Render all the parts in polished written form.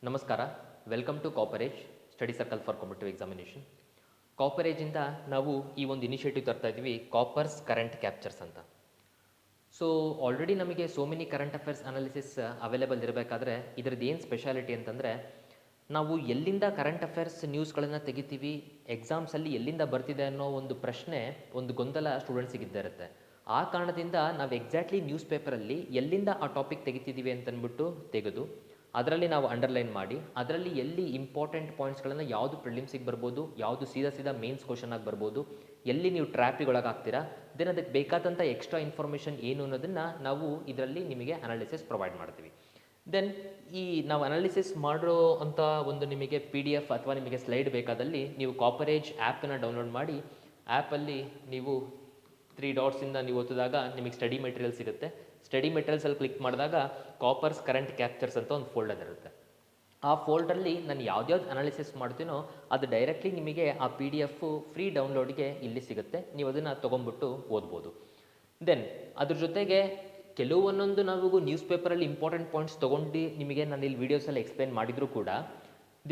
ನಮಸ್ಕಾರ. Welcome to coverage study circle for competitive examination. ಕಾಪರೇಜಿಂದ ನಾವು ಈ ಒಂದು ಇನಿಷಿಯೇಟಿವ್ ತರ್ತಾ ಇದ್ದೀವಿ, ಕಾಪರ್ಸ್ ಕರೆಂಟ್ ಕ್ಯಾಪ್ಚರ್ಸ್ ಅಂತ. ಸೊ ಆಲ್ರೆಡಿ ನಮಗೆ so many current affairs analysis available ಇರಬೇಕಾದ್ರೆ ಇದರದ್ದು ಏನು ಸ್ಪೆಷಾಲಿಟಿ ಅಂತಂದರೆ, ನಾವು ಎಲ್ಲಿಂದ ಕರೆಂಟ್ ಅಫೇರ್ಸ್ ನ್ಯೂಸ್ಗಳನ್ನು ತೆಗಿತೀವಿ, ಎಕ್ಸಾಮ್ಸಲ್ಲಿ ಎಲ್ಲಿಂದ ಬರ್ತಿದೆ ಅನ್ನೋ ಒಂದು ಪ್ರಶ್ನೆ, ಒಂದು ಗೊಂದಲ ಸ್ಟೂಡೆಂಟ್ಸಿಗೆ ಇದ್ದೇ ಇರುತ್ತೆ. ಆ ಕಾರಣದಿಂದ ನಾವು ಎಕ್ಸಾಕ್ಟ್ಲಿ ನ್ಯೂಸ್ ಪೇಪರಲ್ಲಿ ಎಲ್ಲಿಂದ ಆ ಟಾಪಿಕ್ ತೆಗಿತಿದ್ದೀವಿ ಅಂತಂದ್ಬಿಟ್ಟು ತೆಗೆದು ಅದರಲ್ಲಿ ನಾವು ಅಂಡರ್ಲೈನ್ ಮಾಡಿ, ಅದರಲ್ಲಿ ಎಲ್ಲಿ ಇಂಪಾರ್ಟೆಂಟ್ ಪಾಯಿಂಟ್ಸ್ಗಳನ್ನು ಯಾವುದು ಪ್ರಿಲಿಮ್ಸಿಗೆ ಬರ್ಬೋದು, ಯಾವುದು ಸೀದಾ ಮೇನ್ಸ್ ಕ್ವಶನ್ ಆಗಿ ಬರ್ಬೋದು, ಎಲ್ಲಿ ನೀವು ಟ್ರ್ಯಾಪಿಗೆ ಒಳಗಾಗ್ತೀರಾ, ದೆನ್ ಅದಕ್ಕೆ ಬೇಕಾದಂಥ ಎಕ್ಸ್ಟ್ರಾ ಇನ್ಫಾರ್ಮೇಷನ್ ಏನು ಅನ್ನೋದನ್ನು ನಾವು ಇದರಲ್ಲಿ ನಿಮಗೆ ಅನಾಲಿಸಿಸ್ ಪ್ರೊವೈಡ್ ಮಾಡ್ತೀವಿ. ದೆನ್ ಈ ನಾವು ಅನಾಲಿಸಿಸ್ ಮಾಡೋ ಅಂಥ ಒಂದು ನಿಮಗೆ PDF ಅಥವಾ ನಿಮಗೆ ಸ್ಲೈಡ್ ಬೇಕಾದಲ್ಲಿ ನೀವು ಕಾಪರೇಜ್ ಆ್ಯಪನ್ನು ಡೌನ್ಲೋಡ್ ಮಾಡಿ, ಆ್ಯಪಲ್ಲಿ ನೀವು 3 ಡಾಟ್ಸಿಂದ ನೀವು ಒತ್ತಿದಾಗ ನಿಮಗೆ ಸ್ಟಡಿ ಮೆಟೀರಿಯಲ್ ಸಿಗುತ್ತೆ. ಸ್ಟಡಿ ಮೆಟೀರಿಯಲ್ಸಲ್ಲಿ ಕ್ಲಿಕ್ ಮಾಡಿದಾಗ ಕಾಪರ್ಸ್ ಕರೆಂಟ್ ಕ್ಯಾಪ್ಚರ್ಸ್ ಅಂತ ಒಂದು ಫೋಲ್ಡರ್ ಇರುತ್ತೆ. ಆ ಫೋಲ್ಡರಲ್ಲಿ ನಾನು ಯಾವ್ದ್ಯಾವ್ದು ಅನಾಲಿಸಿಸ್ ಮಾಡ್ತೀನೋ ಅದು ಡೈರೆಕ್ಟ್ಲಿ ನಿಮಗೆ ಆ PDF ಫ್ರೀ ಡೌನ್ಲೋಡ್ಗೆ ಇಲ್ಲಿ ಸಿಗುತ್ತೆ. ನೀವು ಅದನ್ನು ತೊಗೊಂಡ್ಬಿಟ್ಟು ಓದ್ಬೋದು. ದೆನ್ ಅದ್ರ ಜೊತೆಗೆ ಕೆಲವೊಂದೊಂದು ನಾವು ನ್ಯೂಸ್ ಪೇಪರಲ್ಲಿ ಇಂಪಾರ್ಟೆಂಟ್ ಪಾಯಿಂಟ್ಸ್ ತೊಗೊಂಡು ನಿಮಗೆ ನಾನು ಇಲ್ಲಿ ವೀಡಿಯೋಸಲ್ಲಿ ಎಕ್ಸ್ಪ್ಲೇನ್ ಮಾಡಿದರೂ ಕೂಡ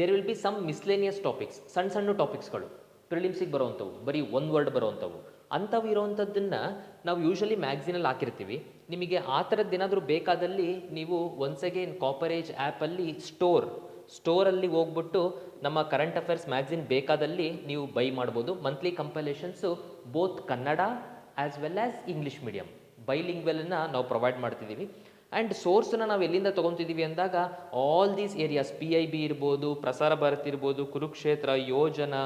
there will be some miscellaneous topics, ಸಣ್ಣ ಸಣ್ಣ ಟಾಪಿಕ್ಸ್ಗಳು ಪ್ರಿಲಿಮ್ಸಿಗೆ ಬರೋವಂಥವು, ಬರೀ ಒಂದು ವರ್ಡ್ ಬರೋವಂಥವು, ಅಂಥವು ಇರೋವಂಥದ್ದನ್ನು ನಾವು ಯೂಶ್ವಲಿ ಮ್ಯಾಗ್ಝಿನಲ್ಲಿ ಹಾಕಿರ್ತೀವಿ. ನಿಮಗೆ ಆ ಥರದ್ದು ಏನಾದರೂ ಬೇಕಾದಲ್ಲಿ ನೀವು ಒನ್ಸ್ ಅಗೇನ್ ಕಾಪರೇಜ್ ಆ್ಯಪಲ್ಲಿ ಸ್ಟೋರಲ್ಲಿ ಹೋಗ್ಬಿಟ್ಟು ನಮ್ಮ ಕರೆಂಟ್ ಅಫೇರ್ಸ್ ಮ್ಯಾಗ್ಝಿನ್ ಬೇಕಾದಲ್ಲಿ ನೀವು ಬೈ ಮಾಡ್ಬೋದು. Monthly compilations both Kannada as well as English medium ಬೈಲಿಂಗ್ವೆಲನ್ನು ನಾವು ಪ್ರೊವೈಡ್ ಮಾಡ್ತಿದ್ದೀವಿ. ಆ್ಯಂಡ್ ಸೋರ್ಸನ್ನು ನಾವು ಎಲ್ಲಿಂದ ತೊಗೊತಿದ್ದೀವಿ ಅಂದಾಗ ಆಲ್ ದೀಸ್ ಏರಿಯಾಸ್, PIB ಇರ್ಬೋದು, ಪ್ರಸಾರ ಭಾರತಿ ಇರ್ಬೋದು, ಕುರುಕ್ಷೇತ್ರ, ಯೋಜನಾ,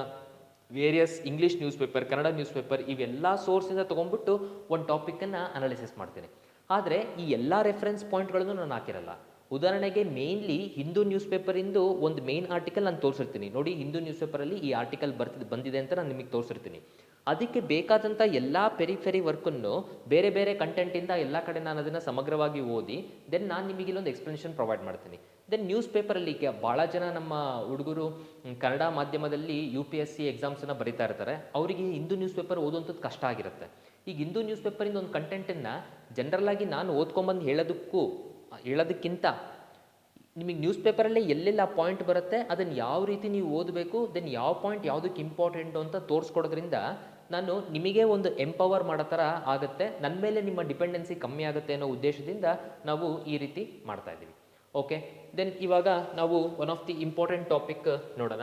various English news paper, Kannada news paper, ಇವೆಲ್ಲ ಸೋರ್ಸಿಂದ ತೊಗೊಂಡ್ಬಿಟ್ಟು ಒಂದು ಟಾಪಿಕನ್ನು ಅನಾಲಿಸಿಸ್ ಮಾಡ್ತೀನಿ. ಆದರೆ ಈ ಎಲ್ಲ ರೆಫರೆನ್ಸ್ ಪಾಯಿಂಟ್ಗಳನ್ನು ನಾನು ಹಾಕಿರಲ್ಲ. ಉದಾಹರಣೆಗೆ ಮೇನ್ಲಿ ಹಿಂದೂ ನ್ಯೂಸ್ ಪೇಪರಿಂದು ಒಂದು ಮೇನ್ ಆರ್ಟಿಕಲ್ ನಾನು ತೋರಿಸಿರ್ತೀನಿ. ನೋಡಿ, ಹಿಂದೂ ನ್ಯೂಸ್ ಪೇಪರಲ್ಲಿ ಈ ಆರ್ಟಿಕಲ್ ಬಂದಿದೆ ಅಂತ ನಾನು ನಿಮಗೆ ತೋರಿಸಿರ್ತೀನಿ. ಅದಕ್ಕೆ ಬೇಕಾದಂಥ ಎಲ್ಲ ಪೆರಿಫೆರಿ ವರ್ಕನ್ನು ಬೇರೆ ಬೇರೆ ಕಂಟೆಂಟಿಂದ ಎಲ್ಲ ಕಡೆ ನಾನು ಅದನ್ನು ಸಮಗ್ರವಾಗಿ ಓದಿ ದೆನ್ ನಾನು ನಿಮಗೆ ಇಲ್ಲೊಂದು ಎಕ್ಸ್ಪ್ಲನೇಷನ್ ಪ್ರೊವೈಡ್ ಮಾಡ್ತೀನಿ. ದೆನ್ ನ್ಯೂಸ್ ಪೇಪರಲ್ಲಿ ಭಾಳ ಜನ ನಮ್ಮ ಹುಡುಗರು ಕನ್ನಡ ಮಾಧ್ಯಮದಲ್ಲಿ UPSC ಎಕ್ಸಾಮ್ಸನ್ನು ಬರೀತಾ ಇರ್ತಾರೆ. ಅವರಿಗೆ ಹಿಂದೂ ನ್ಯೂಸ್ ಪೇಪರ್ ಓದುವಂಥದ್ದು ಕಷ್ಟ ಆಗಿರುತ್ತೆ. ಈಗ ಹಿಂದೂ ನ್ಯೂಸ್ ಪೇಪರಿಂದ ಒಂದು ಕಂಟೆಂಟನ್ನು ಜನರಲ್ಲಾಗಿ ನಾನು ಓದ್ಕೊಂಬಂದು ಹೇಳೋದಕ್ಕಿಂತ ನಿಮಗೆ ನ್ಯೂಸ್ ಪೇಪರಲ್ಲೇ ಎಲ್ಲೆಲ್ಲ ಪಾಯಿಂಟ್ ಬರುತ್ತೆ ಅದನ್ನು ಯಾವ ರೀತಿ ನೀವು ಓದಬೇಕು, ದೆನ್ ಯಾವ ಪಾಯಿಂಟ್ ಯಾವುದಕ್ಕೆ ಇಂಪಾರ್ಟೆಂಟು ಅಂತ ತೋರಿಸ್ಕೊಡೋದ್ರಿಂದ ನಾನು ನಿಮಗೆ ಒಂದು ಎಂಪವರ್ ಮಾಡೋ ಥರ ಆಗುತ್ತೆ, ನನ್ನ ಮೇಲೆ ನಿಮ್ಮ ಡಿಪೆಂಡೆನ್ಸಿ ಕಮ್ಮಿ ಆಗುತ್ತೆ ಅನ್ನೋ ಉದ್ದೇಶದಿಂದ ನಾವು ಈ ರೀತಿ ಮಾಡ್ತಾ ಇದ್ದೀವಿ. ಓಕೆ, ದೆನ್ ಇವಾಗ ನಾವು one of the important topic ನೋಡೋಣ.